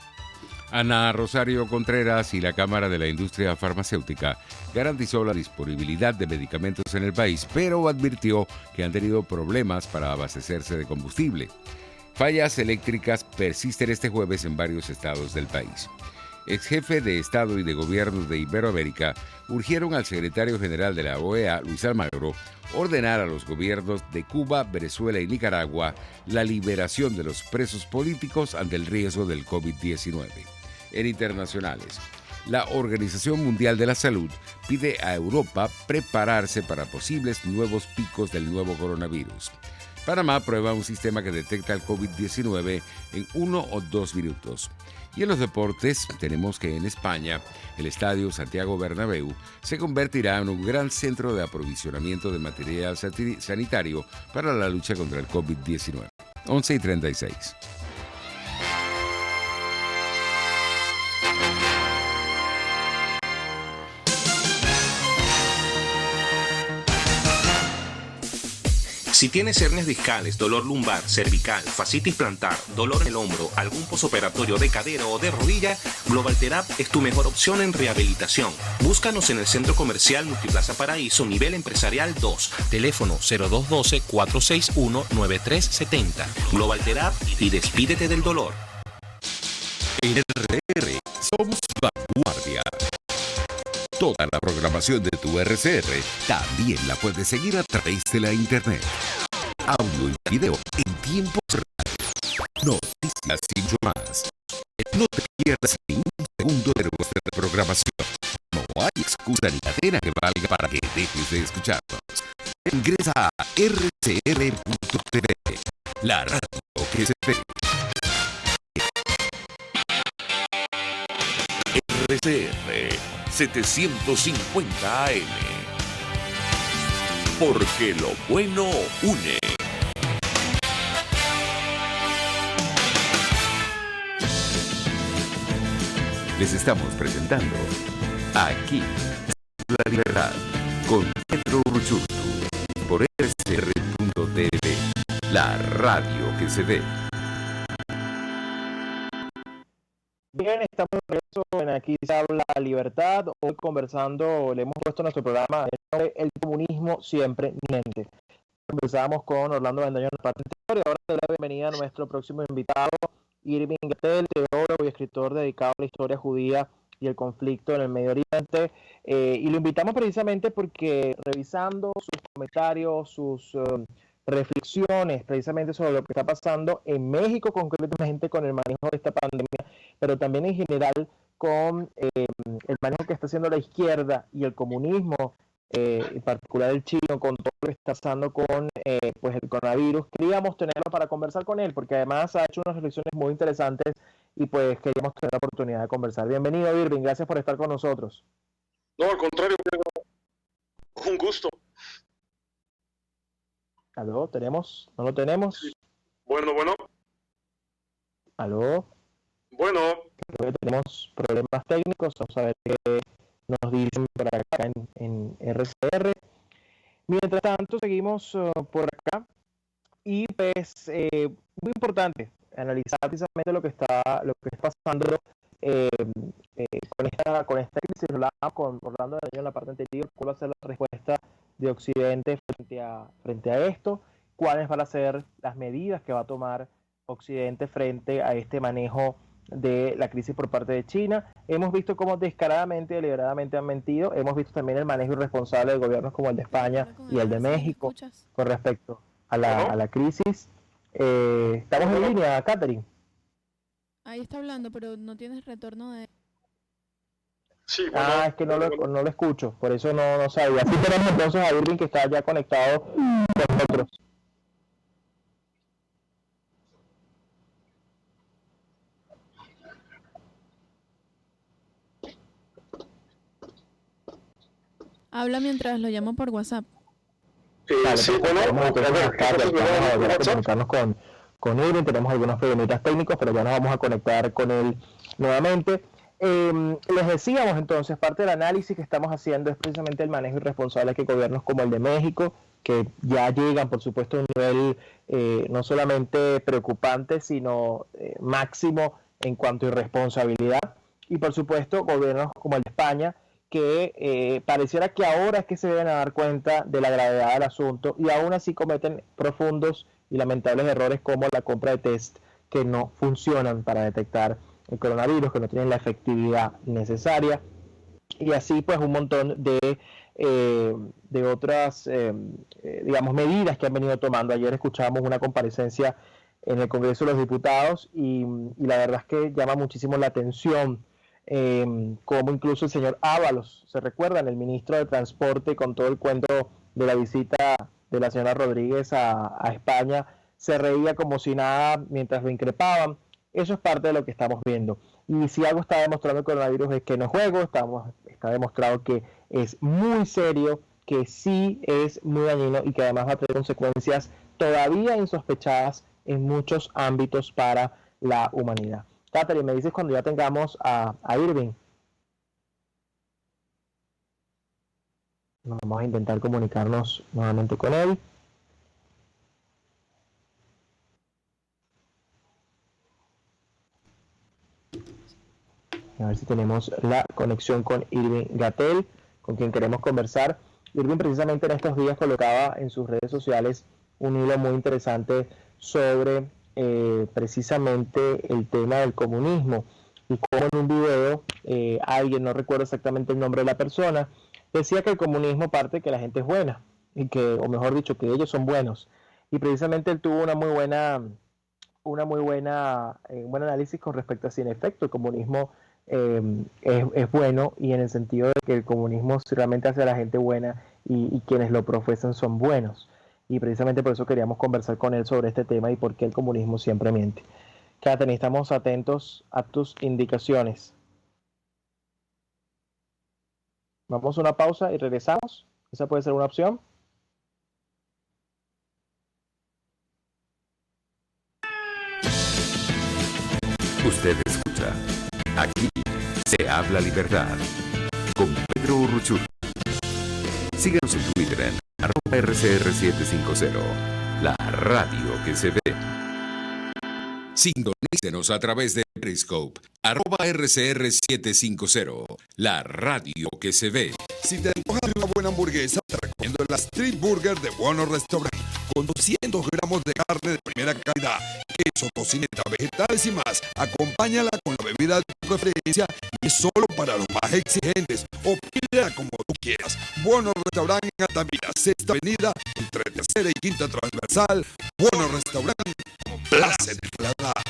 Speaker 3: Ana Rosario Contreras y la Cámara de la Industria Farmacéutica garantizó la disponibilidad de medicamentos en el país, pero advirtió que han tenido problemas para abastecerse de combustible. Fallas eléctricas persisten este jueves en varios estados del país. Ex jefe de Estado y de Gobierno de Iberoamérica urgieron al secretario general de la OEA, Luis Almagro, ordenar a los gobiernos de Cuba, Venezuela y Nicaragua la liberación de los presos políticos ante el riesgo del COVID-19. En internacionales, la Organización Mundial de la Salud pide a Europa prepararse para posibles nuevos picos del nuevo coronavirus. Panamá prueba un sistema que detecta el COVID-19 en 1 o 2 minutos. Y en los deportes, tenemos que en España, el estadio Santiago Bernabéu se convertirá en un gran centro de aprovisionamiento de material sanitario para la lucha contra el COVID-19. 11:36.
Speaker 7: Si tienes hernias discales, dolor lumbar, cervical, fascitis plantar, dolor en el hombro, algún posoperatorio de cadera o de rodilla, Globalterap es tu mejor opción en rehabilitación. Búscanos en el Centro Comercial Multiplaza Paraíso, nivel empresarial 2, teléfono 0212-461-9370. Globalterap y despídete del dolor.
Speaker 3: En RCR somos vanguardia. Toda la programación de tu RCR también la puedes seguir a través de la internet. Audio y video en tiempos reales. Noticias y mucho más. No te pierdas ni un segundo de nuestra programación. No hay excusa ni cadena que valga para que dejes de escucharnos. Ingresa a rcr.tv, la radio que se ve.
Speaker 4: RCR 750 AM. Porque lo bueno une.
Speaker 3: Les estamos presentando Aquí la Libertad con Pedro Uruchurtu por rcr.tv, la radio que se ve.
Speaker 1: Bien, estamos de regreso en Aquí se habla Libertad. Hoy conversando, le hemos puesto nuestro programa El comunismo siempre miente. Conversamos con Orlando Bendaño en la parte anterior y ahora le doy la bienvenida a nuestro próximo invitado, Irving Gatel, teólogo y escritor dedicado a la historia judía y el conflicto en el Medio Oriente. Y lo invitamos precisamente porque revisando sus comentarios, sus reflexiones precisamente sobre lo que está pasando en México, concretamente con el manejo de esta pandemia, pero también en general con el manejo que está haciendo la izquierda y el comunismo, en particular el chino, con todo lo que está pasando con pues el coronavirus. Queríamos tenerlo para conversar con él, porque además ha hecho unas reflexiones muy interesantes y pues queríamos tener la oportunidad de conversar. Bienvenido, Irving, gracias por estar con nosotros.
Speaker 8: No, al contrario, un gusto.
Speaker 1: ¿Aló? ¿Tenemos? ¿No lo tenemos?
Speaker 8: Sí. Bueno.
Speaker 1: ¿Aló?
Speaker 8: Bueno.
Speaker 1: Creo que tenemos problemas técnicos, vamos a ver qué nos dicen por acá en RCR. Mientras tanto, seguimos por acá y pues muy importante analizar precisamente lo que está pasando con esta crisis. Hablábamos con Orlando en la parte anterior, cuál va a ser la respuesta de Occidente frente a esto, cuáles van a ser las medidas que va a tomar Occidente frente a este manejo de la crisis por parte de China. Hemos visto cómo descaradamente y deliberadamente han mentido. Hemos visto también el manejo irresponsable de gobiernos como el de España y el de México con respecto a la crisis. Estamos en línea, Catherine.
Speaker 9: Ahí está hablando, pero no tienes retorno de...
Speaker 8: Sí, bueno,
Speaker 1: es que no lo escucho, por eso no sabía. Así tenemos entonces a Irving, que está ya conectado con nosotros.
Speaker 9: Habla mientras lo llamo por WhatsApp.
Speaker 1: Vale,
Speaker 8: sí,
Speaker 1: vamos a comunicarnos con Irving. Tenemos algunos problemitas técnicos, pero ya nos vamos a conectar con él nuevamente. Les decíamos entonces, parte del análisis que estamos haciendo es precisamente el manejo irresponsable que gobiernos como el de México, que ya llegan por supuesto a un nivel no solamente preocupante, sino máximo en cuanto a irresponsabilidad. Y por supuesto, gobiernos como el de España, que pareciera que ahora es que se deben a dar cuenta de la gravedad del asunto y aún así cometen profundos y lamentables errores como la compra de test que no funcionan para detectar el coronavirus, que no tienen la efectividad necesaria, y así pues un montón de otras digamos medidas que han venido tomando. Ayer escuchábamos una comparecencia en el Congreso de los Diputados y la verdad es que llama muchísimo la atención como incluso el señor Ábalos, se recuerdan, el ministro de Transporte, con todo el cuento de la visita de la señora Rodríguez a España, se reía como si nada mientras lo increpaban. Eso es parte de lo que estamos viendo. Y si algo está demostrando el coronavirus es que no es juego, está demostrado que es muy serio, que sí es muy dañino y que además va a tener consecuencias todavía insospechadas en muchos ámbitos para la humanidad. Catherine, me dices cuando ya tengamos a Irving. Vamos a intentar comunicarnos nuevamente con él. A ver si tenemos la conexión con Irving Gatell, con quien queremos conversar. Irving precisamente en estos días colocaba en sus redes sociales un hilo muy interesante sobre precisamente el tema del comunismo y cómo en un video alguien, no recuerdo exactamente el nombre de la persona, decía que el comunismo parte de que la gente es buena y que, o mejor dicho, que ellos son buenos. Y precisamente él tuvo un buen análisis con respecto a si en efecto el comunismo es bueno, y en el sentido de que el comunismo realmente hace a la gente buena y quienes lo profesan son buenos. Y precisamente por eso queríamos conversar con él sobre este tema y por qué el comunismo siempre miente. Catherine, estamos atentos a tus indicaciones. Vamos a una pausa y regresamos. Esa puede ser una opción.
Speaker 3: Usted escucha. Aquí se habla libertad. Con Pedro Urruchurtu. Síganos en Twitter en @RCR750. La radio que se ve. Sintonícenos a través de Periscope, @RCR750. La radio que se ve.
Speaker 10: Si te antojas de una buena hamburguesa, te recomiendo la Street Burger de Buono Restaurant, con 200 gramos de carne de primera calidad, queso, tocineta, vegetales y más. Acompáñala con la bebida de tu preferencia y es solo para los más exigentes, o pídela como tú quieras. Buono Restaurant en Altamira, Sexta Avenida, entre Tercera y Quinta Transversal. Buono Restaurant, placer de paladar.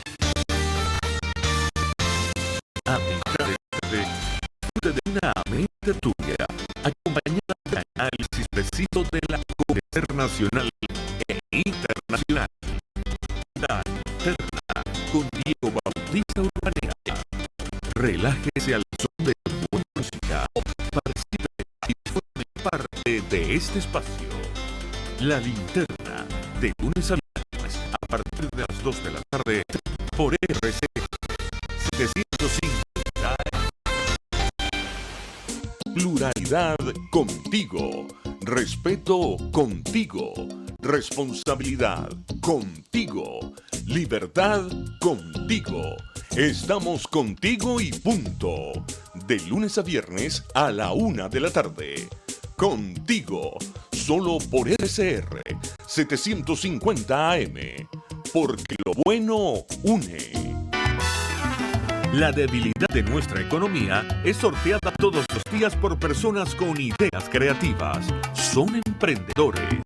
Speaker 4: A mitad de tarde, disfrute de una amena tertulia, acompañada de análisis preciso de la acontecer nacional e internacional. La Linterna, con Diego Bautista Urbaneta. Relájese al son de buena música, participe y forme parte de este espacio. La Linterna, de lunes a viernes, a partir de las 2 de la tarde, por RC 750. Pluralidad contigo. Respeto contigo. Responsabilidad contigo. Libertad contigo. Estamos contigo y punto. De lunes a viernes a la 1 de la tarde. Contigo. Solo por RCR 750 AM. Porque lo bueno une. La debilidad de nuestra economía es sorteada todos los días por personas con ideas creativas. Son emprendedores.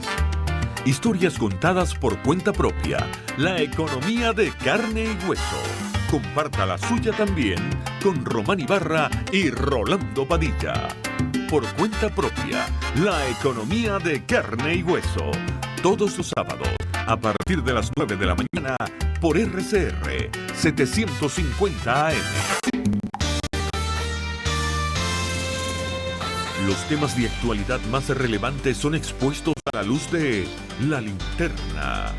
Speaker 4: Historias contadas por cuenta propia. La economía de carne y hueso. Comparta la suya también con Román Ibarra y Rolando Padilla. Por cuenta propia. La economía de carne y hueso. Todos los sábados, a partir de las 9 de la mañana, por RCR 750 AM. Los temas de actualidad más relevantes son expuestos a la luz de La Linterna.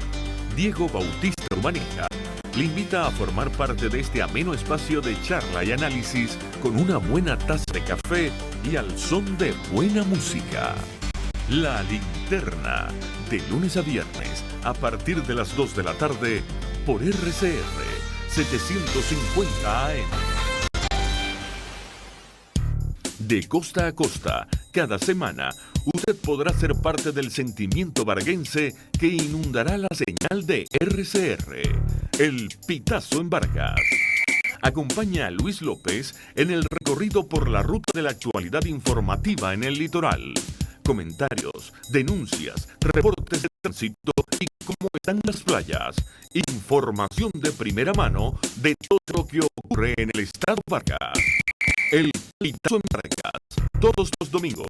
Speaker 4: Diego Bautista Urbaneta le invita a formar parte de este ameno espacio de charla y análisis con una buena taza de café y al son de buena música. La Linterna, de lunes a viernes, a partir de las 2 de la tarde, por RCR 750 AM. De costa a costa, cada semana, usted podrá ser parte del sentimiento varguense que inundará la señal de RCR, el Pitazo en Vargas. Acompaña a Luis López en el recorrido por la ruta de la actualidad informativa en el litoral. Comentarios, denuncias, reportes de tránsito y cómo están las playas. Información de primera mano de todo lo que ocurre en el estado Vargas. El Pitazo en Vargas, todos los domingos,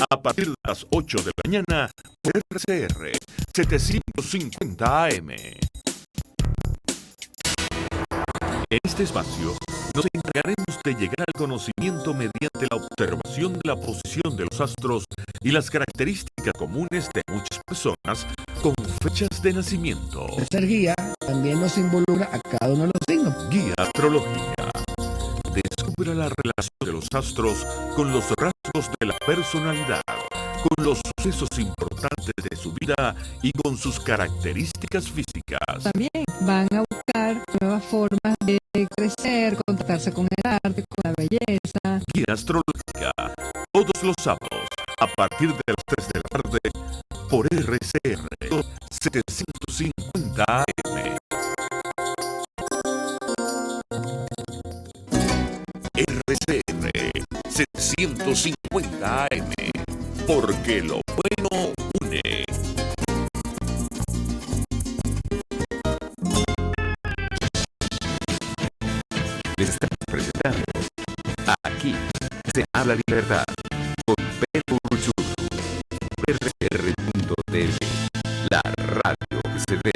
Speaker 4: a partir de las 8 de la mañana, por RCR 750 AM. En este espacio, nos encargaremos de llegar al conocimiento mediante la observación de la posición de los astros y las características comunes de muchas personas con fechas de nacimiento.
Speaker 11: Esta guía también nos involucra a cada uno de los signos.
Speaker 4: Guía Astrología. Descubra la relación de los astros con los rasgos de la personalidad, con los sucesos importantes de su vida y con sus características físicas.
Speaker 12: También van a buscar nuevas formas de crecer, contactarse con el arte, con la belleza.
Speaker 4: Guía Astrológica, todos los sábados, a partir de las 3 de la tarde, por RCR 750 AM. RCR 750 AM, porque lo bueno une. Les estamos presentando Aquí se habla libertad con Pedro Urchuzu, RCR.tv, la radio que se ve.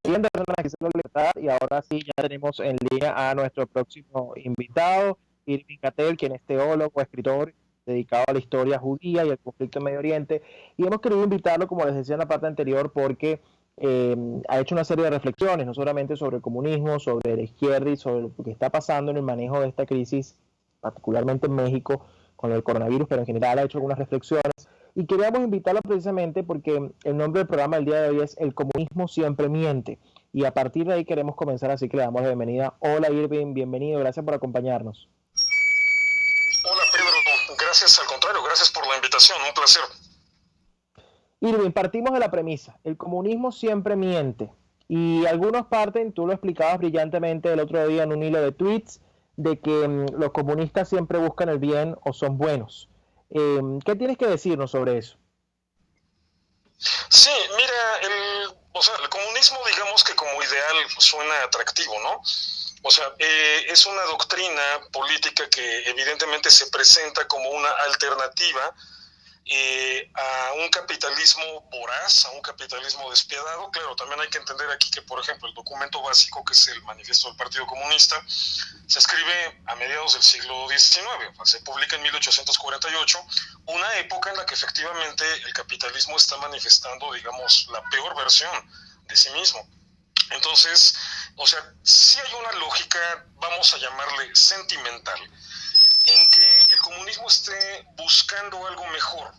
Speaker 1: Bien, de Aquí se habla libertad, y ahora sí ya tenemos en línea a nuestro próximo invitado, Irving Cattell, quien es teólogo, escritor dedicado a la historia judía y al conflicto en Medio Oriente, y hemos querido invitarlo, como les decía en la parte anterior, porque ha hecho una serie de reflexiones, no solamente sobre el comunismo, sobre la izquierda y sobre lo que está pasando en el manejo de esta crisis, particularmente en México, con el coronavirus, pero en general ha hecho algunas reflexiones. Y queríamos invitarlo precisamente porque el nombre del programa del día de hoy es El comunismo siempre miente. Y a partir de ahí queremos comenzar, así que le damos la bienvenida. Hola Irving, bienvenido, gracias por acompañarnos.
Speaker 8: Hola Pedro, gracias, al contrario, gracias por la invitación, un placer.
Speaker 1: Irving, partimos de la premisa, el comunismo siempre miente, y algunos parten, tú lo explicabas brillantemente el otro día en un hilo de tweets, de que los comunistas siempre buscan el bien o son buenos. ¿Qué tienes que decirnos sobre eso?
Speaker 8: Sí, mira, el comunismo, digamos que como ideal suena atractivo, ¿no? O sea, es una doctrina política que evidentemente se presenta como una alternativa a un capitalismo voraz, a un capitalismo despiadado. Claro, también hay que entender aquí que, por ejemplo, el documento básico, que es el Manifiesto del Partido Comunista, se escribe a mediados del siglo XIX, se publica en 1848, una época en la que efectivamente el capitalismo está manifestando, digamos, la peor versión de sí mismo. Entonces, o sea, sí hay una lógica, vamos a llamarle sentimental, en que el comunismo esté buscando algo mejor,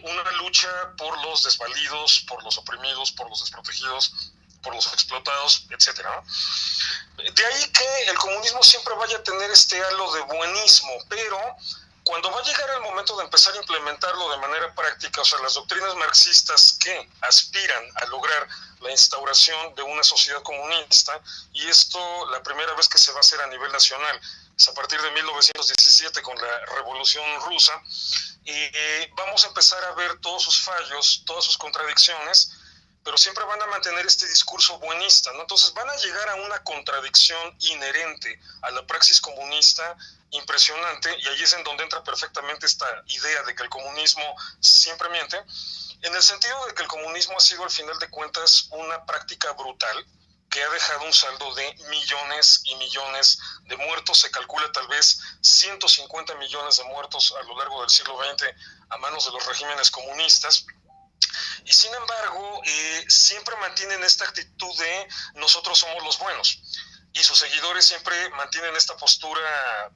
Speaker 8: una lucha por los desvalidos, por los oprimidos, por los desprotegidos, por los explotados, etcétera. De ahí que el comunismo siempre vaya a tener este halo de buenismo, pero cuando va a llegar el momento de empezar a implementarlo de manera práctica, o sea, las doctrinas marxistas que aspiran a lograr la instauración de una sociedad comunista, y esto la primera vez que se va a hacer a nivel nacional es a partir de 1917 con la Revolución Rusa, vamos a empezar a ver todos sus fallos, todas sus contradicciones, pero siempre van a mantener este discurso buenista, ¿no? Entonces van a llegar a una contradicción inherente a la praxis comunista impresionante, y ahí es en donde entra perfectamente esta idea de que el comunismo siempre miente, en el sentido de que el comunismo ha sido al final de cuentas una práctica brutal que ha dejado un saldo de millones y millones de muertos. Se calcula tal vez 150 millones de muertos a lo largo del siglo XX a manos de los regímenes comunistas. Y sin embargo, siempre mantienen esta actitud de nosotros somos los buenos. y sus seguidores siempre mantienen esta postura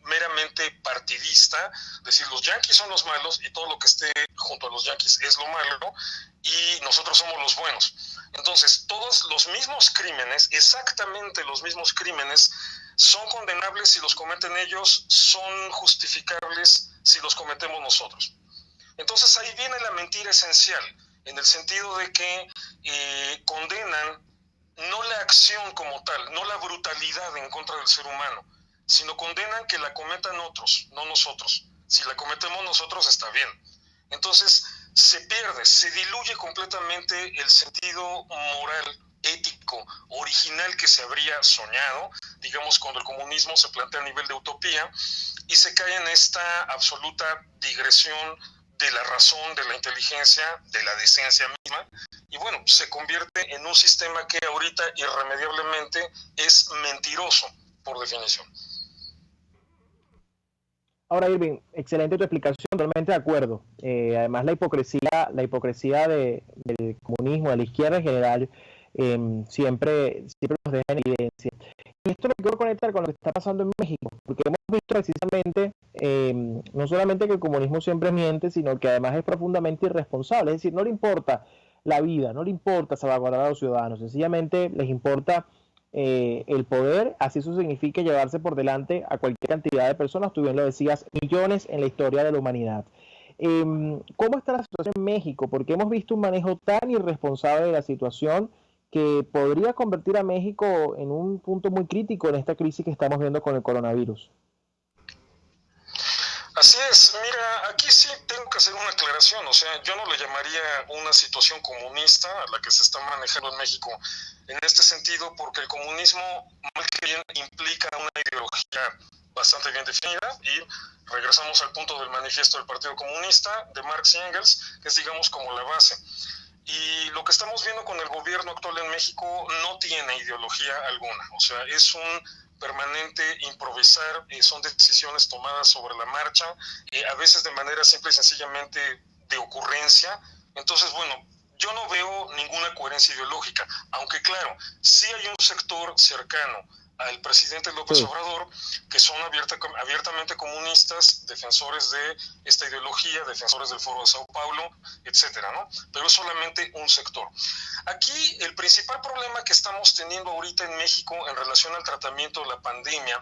Speaker 8: meramente partidista, decir los yanquis son los malos y todo lo que esté junto a los yanquis es lo malo y nosotros somos los buenos. Entonces, todos los mismos crímenes, exactamente los mismos crímenes, son condenables si los cometen ellos, son justificables si los cometemos nosotros. Entonces ahí viene la mentira esencial, en el sentido de que condenan no la acción como tal, no la brutalidad en contra del ser humano, sino condenan que la cometan otros, no nosotros. Si la cometemos nosotros está bien. Entonces se pierde, se diluye completamente el sentido moral, ético, original que se habría soñado, digamos, cuando el comunismo se plantea a nivel de utopía, y se cae en esta absoluta digresión de la razón, de la inteligencia, de la decencia misma, y bueno, se convierte en un sistema que ahorita irremediablemente es mentiroso, por definición.
Speaker 1: Ahora, Irving, excelente tu explicación, totalmente de acuerdo. Además, la hipocresía del comunismo, de la izquierda en general, siempre nos deja en evidencia. Y esto lo quiero conectar con lo que está pasando en México, porque hemos visto precisamente no solamente que el comunismo siempre miente, sino que además es profundamente irresponsable. Es decir, no le importa la vida, no le importa salvaguardar a los ciudadanos, sencillamente les importa el poder, así eso significa llevarse por delante a cualquier cantidad de personas, tú bien lo decías, millones en la historia de la humanidad. ¿Cómo está la situación en México? Porque hemos visto un manejo tan irresponsable de la situación que podría convertir a México en un punto muy crítico en esta crisis que estamos viendo con el coronavirus.
Speaker 8: Así es, mira, aquí sí tengo que hacer una aclaración, o sea, yo no le llamaría una situación comunista a la que se está manejando en México en este sentido, porque el comunismo, mal que bien, implica una ideología bastante bien definida, y regresamos al punto del manifiesto del Partido Comunista de Marx y Engels, que es, digamos, como la base. Y lo que estamos viendo con el gobierno actual en México no tiene ideología alguna, o sea, es un permanente improvisar, son decisiones tomadas sobre la marcha, a veces de manera simple y sencillamente de ocurrencia. Entonces, bueno, yo no veo ninguna coherencia ideológica, aunque claro, sí hay un sector cercano al presidente López Obrador que son abiertamente comunistas, defensores de esta ideología, defensores del Foro de Sao Paulo, etcétera, ¿no? Pero es solamente un sector. Aquí el principal problema que estamos teniendo ahorita en México en relación al tratamiento de la pandemia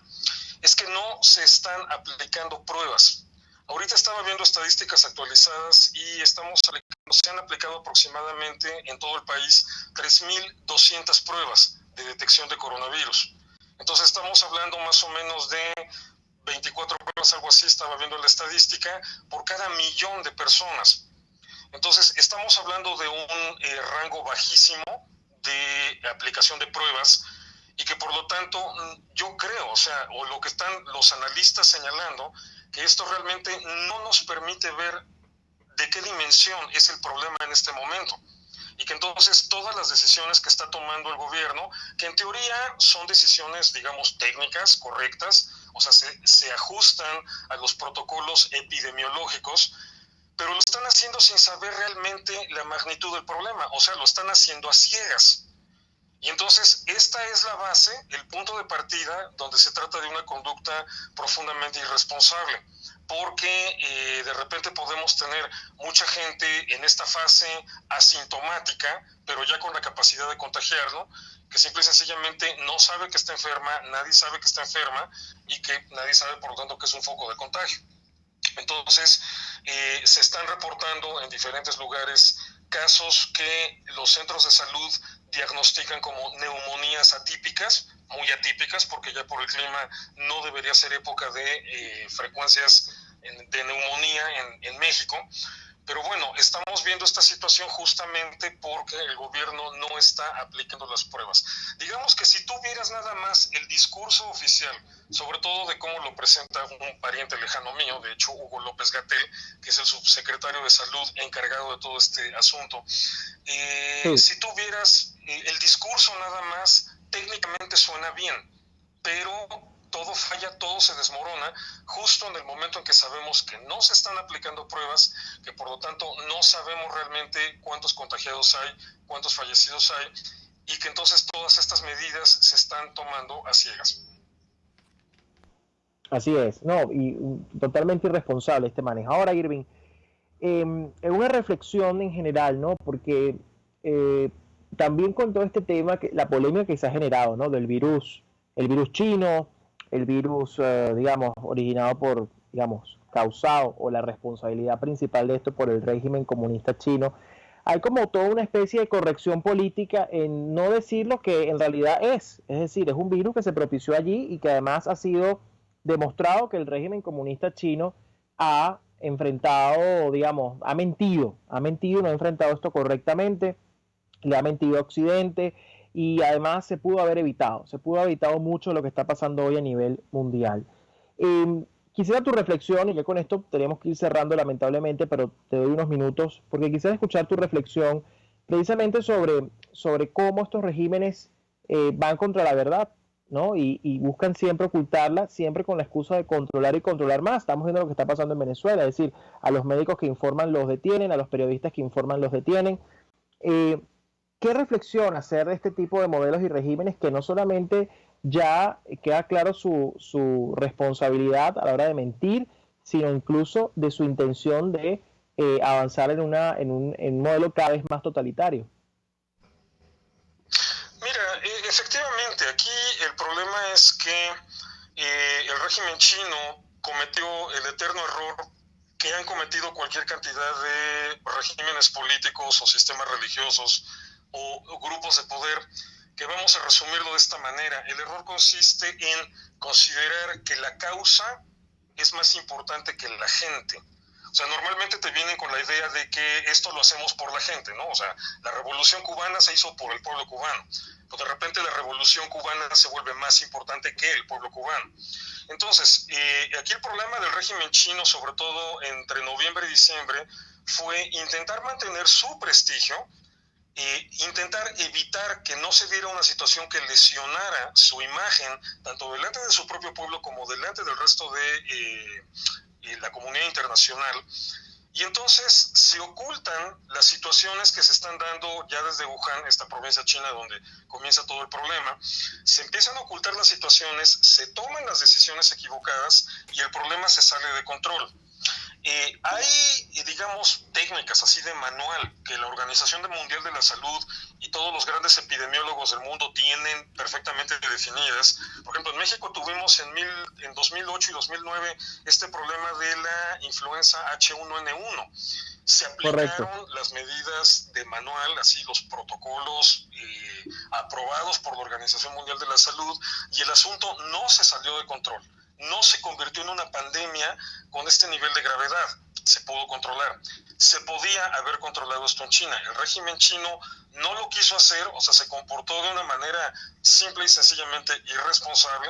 Speaker 8: es que no se están aplicando pruebas. Ahorita estaba viendo estadísticas actualizadas y se han aplicado aproximadamente en todo el país 3.200 pruebas de detección de coronavirus. Entonces estamos hablando más o menos de 24 pruebas, algo así, estaba viendo la estadística, por cada 1.000.000 de personas. Entonces estamos hablando de un rango bajísimo de aplicación de pruebas y que por lo tanto yo creo, o lo que están los analistas señalando, que esto realmente no nos permite ver de qué dimensión es el problema en este momento. Y que entonces todas las decisiones que está tomando el gobierno, que en teoría son decisiones, digamos, técnicas, correctas, o sea, se ajustan a los protocolos epidemiológicos, pero lo están haciendo sin saber realmente la magnitud del problema, o sea, lo están haciendo a ciegas. Y entonces esta es la base, el punto de partida, donde se trata de una conducta profundamente irresponsable, porque de repente podemos tener mucha gente en esta fase asintomática, pero ya con la capacidad de contagiarlo, que simple y sencillamente no sabe que está enferma, nadie sabe que está enferma y que nadie sabe por lo tanto que es un foco de contagio. Entonces se están reportando en diferentes lugares casos que los centros de salud diagnostican como neumonías atípicas, muy atípicas, porque ya por el clima no debería ser época de frecuencias de neumonía en México. Pero bueno, estamos viendo esta situación justamente porque el gobierno no está aplicando las pruebas. Digamos que si tú vieras nada más el discurso oficial, sobre todo de cómo lo presenta un pariente lejano mío, de hecho Hugo López-Gatell, que es el subsecretario de Salud encargado de todo este asunto, si tú vieras el discurso nada más, técnicamente suena bien, pero todo falla, todo se desmorona justo en el momento en que sabemos que no se están aplicando pruebas, que por lo tanto no sabemos realmente cuántos contagiados hay, cuántos fallecidos hay, y que entonces todas estas medidas se están tomando a ciegas.
Speaker 1: Así es, no, y totalmente irresponsable este manejo. Ahora, Irving, una reflexión en general, ¿no? Porque también con todo este tema, la polémica que se ha generado, ¿no? Del virus, el virus chino, el virus, digamos, originado por, digamos, causado, o la responsabilidad principal de esto por el régimen comunista chino. Hay como toda una especie de corrección política en no decir lo que en realidad es decir, es un virus que se propició allí y que además ha sido demostrado que el régimen comunista chino ha enfrentado, digamos, ha mentido, no ha enfrentado esto correctamente, le ha mentido a Occidente, y además se pudo haber evitado mucho lo que está pasando hoy a nivel mundial. Quisiera tu reflexión, y ya con esto tenemos que ir cerrando lamentablemente, pero te doy unos minutos, porque quisiera escuchar tu reflexión precisamente sobre cómo estos regímenes van contra la verdad, ¿no? Y buscan siempre ocultarla, siempre con la excusa de controlar y controlar más. Estamos viendo lo que está pasando en Venezuela, es decir, a los médicos que informan los detienen, a los periodistas que informan los detienen. ¿Qué reflexión hacer de este tipo de modelos y regímenes que no solamente ya queda claro su responsabilidad a la hora de mentir, sino incluso de su intención de avanzar en un modelo cada vez más totalitario?
Speaker 8: Mira, efectivamente, aquí el problema es que el régimen chino cometió el eterno error que han cometido cualquier cantidad de regímenes políticos o sistemas religiosos o grupos de poder, que vamos a resumirlo de esta manera. El error consiste en considerar que la causa es más importante que la gente. O sea, normalmente te vienen con la idea de que esto lo hacemos por la gente, ¿no? O sea, la revolución cubana se hizo por el pueblo cubano, pero de repente la revolución cubana se vuelve más importante que el pueblo cubano. Entonces, aquí el problema del régimen chino, sobre todo entre noviembre y diciembre, fue intentar mantener su prestigio, intentar evitar que no se diera una situación que lesionara su imagen, tanto delante de su propio pueblo como delante del resto de la comunidad internacional. Y entonces se ocultan las situaciones que se están dando ya desde Wuhan, esta provincia china donde comienza todo el problema. Se empiezan a ocultar las situaciones, se toman las decisiones equivocadas y el problema se sale de control. Hay, digamos, técnicas así de manual que la Organización Mundial de la Salud y todos los grandes epidemiólogos del mundo tienen perfectamente definidas. Por ejemplo, en México tuvimos en 2008 y 2009 este problema de la influenza H1N1. Se aplicaron las medidas de manual, así los protocolos aprobados por la Organización Mundial de la Salud, y el asunto no se salió de control. No se convirtió en una pandemia con este nivel de gravedad. Se pudo controlar. Se podía haber controlado esto en China. El régimen chino no lo quiso hacer, o sea, se comportó de una manera simple y sencillamente irresponsable.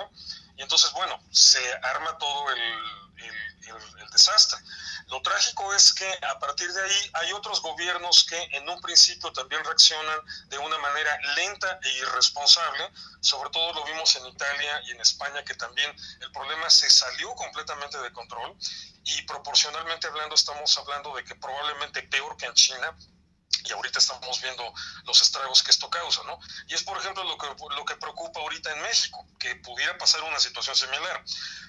Speaker 8: Y entonces, bueno, se arma todo el desastre. Lo trágico es que a partir de ahí hay otros gobiernos que en un principio también reaccionan de una manera lenta e irresponsable. Sobre todo lo vimos en Italia y en España, que también el problema se salió completamente de control, y proporcionalmente hablando estamos hablando de que probablemente peor que en China. Y ahorita estamos viendo los estragos que esto causa, ¿no? Y es, por ejemplo, lo que preocupa ahorita en México, que pudiera pasar una situación similar.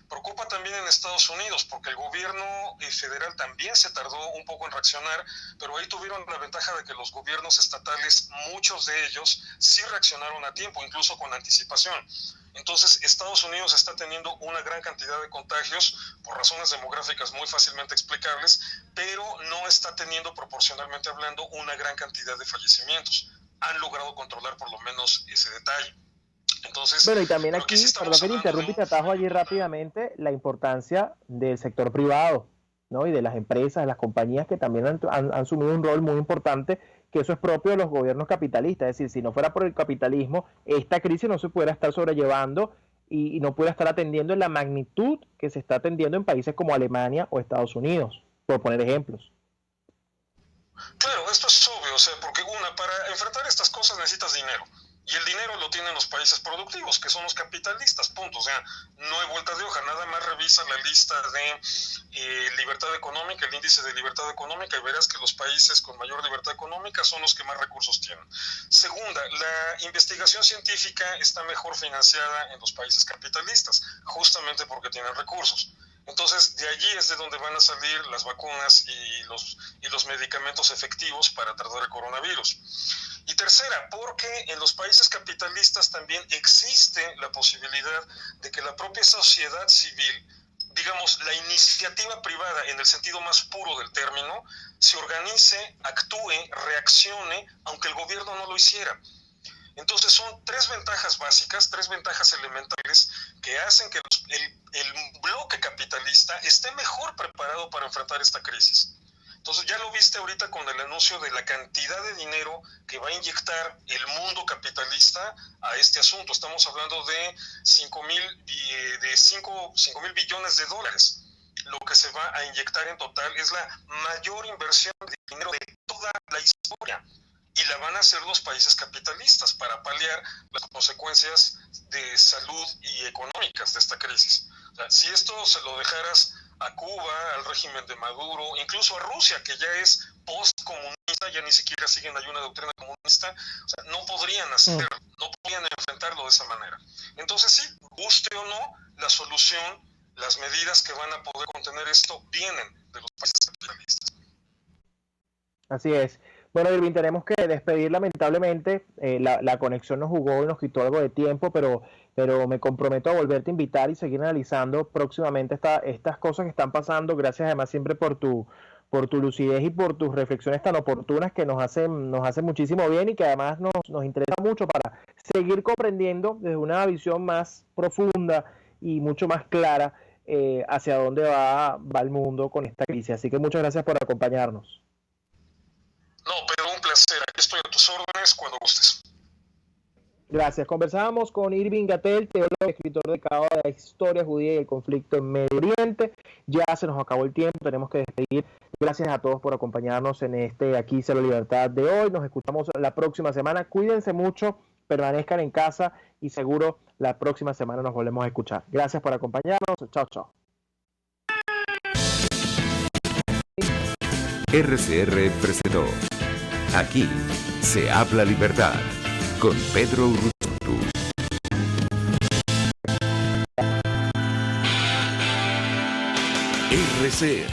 Speaker 8: Preocupa también en Estados Unidos, porque el gobierno federal también se tardó un poco en reaccionar, pero ahí tuvieron la ventaja de que los gobiernos estatales, muchos de ellos, sí reaccionaron a tiempo, incluso con anticipación. Entonces, Estados Unidos está teniendo una gran cantidad de contagios por razones demográficas muy fácilmente explicables, pero no está teniendo, proporcionalmente hablando, una gran cantidad de fallecimientos. Han logrado controlar por lo menos ese detalle. Entonces,
Speaker 1: bueno, y también aquí, perdón que te interrumpa y te atajo allí rápidamente, la importancia del sector privado, ¿no? Y de las empresas, de las compañías que también han asumido un rol muy importante, que eso es propio de los gobiernos capitalistas. Es decir, si no fuera por el capitalismo, esta crisis no se pudiera estar sobrellevando y no pudiera estar atendiendo en la magnitud que se está atendiendo en países como Alemania o Estados Unidos, por poner ejemplos.
Speaker 8: Claro, esto es obvio, o sea, porque para enfrentar estas cosas necesitas dinero. Y el dinero lo tienen los países productivos, que son los capitalistas, punto. O sea, no hay vuelta de hoja. Nada más revisa la lista de libertad económica, el índice de libertad económica, y verás que los países con mayor libertad económica son los que más recursos tienen. Segunda, la investigación científica está mejor financiada en los países capitalistas, justamente porque tienen recursos. Entonces, de allí es de donde van a salir las vacunas y los medicamentos efectivos para tratar el coronavirus. Y tercera, porque en los países capitalistas también existe la posibilidad de que la propia sociedad civil, digamos, la iniciativa privada en el sentido más puro del término, se organice, actúe, reaccione, aunque el gobierno no lo hiciera. Entonces son tres ventajas básicas, tres ventajas elementales que hacen que el bloque capitalista esté mejor preparado para enfrentar esta crisis. Entonces ya lo viste ahorita con el anuncio de la cantidad de dinero que va a inyectar el mundo capitalista a este asunto. Estamos hablando de 5 mil billones de dólares. Lo que se va a inyectar en total es la mayor inversión de dinero de toda la historia. Y la van a hacer los países capitalistas para paliar las consecuencias de salud y económicas de esta crisis. O sea, si esto se lo dejaras a Cuba, al régimen de Maduro, incluso a Rusia, que ya es post-comunista, ya ni siquiera siguen ahí una doctrina comunista, o sea, no podrían hacerlo, no podrían enfrentarlo de esa manera. Entonces sí, guste o no, la solución, las medidas que van a poder contener esto vienen de los países capitalistas.
Speaker 1: Así es. Bueno, Irving, tenemos que despedir lamentablemente. La conexión nos jugó y nos quitó algo de tiempo, pero me comprometo a volverte a invitar y seguir analizando próximamente estas cosas que están pasando. Gracias además siempre por tu lucidez y por tus reflexiones tan oportunas que nos hacen muchísimo bien y que además nos interesa mucho para seguir comprendiendo desde una visión más profunda y mucho más clara hacia dónde va el mundo con esta crisis. Así que muchas gracias por acompañarnos.
Speaker 8: No, pero un placer. Aquí estoy a tus órdenes cuando gustes.
Speaker 1: Gracias. Conversábamos con Irving Gatell, teólogo y escritor dedicado a la historia judía y el conflicto en Medio Oriente. Ya se nos acabó el tiempo, tenemos que despedir. Gracias a todos por acompañarnos en Aquí se la libertad de hoy. Nos escuchamos la próxima semana. Cuídense mucho, permanezcan en casa y seguro la próxima semana nos volvemos a escuchar. Gracias por acompañarnos. Chao, chao.
Speaker 3: RCR presentó Aquí se habla libertad con Pedro Urruzuno. RCR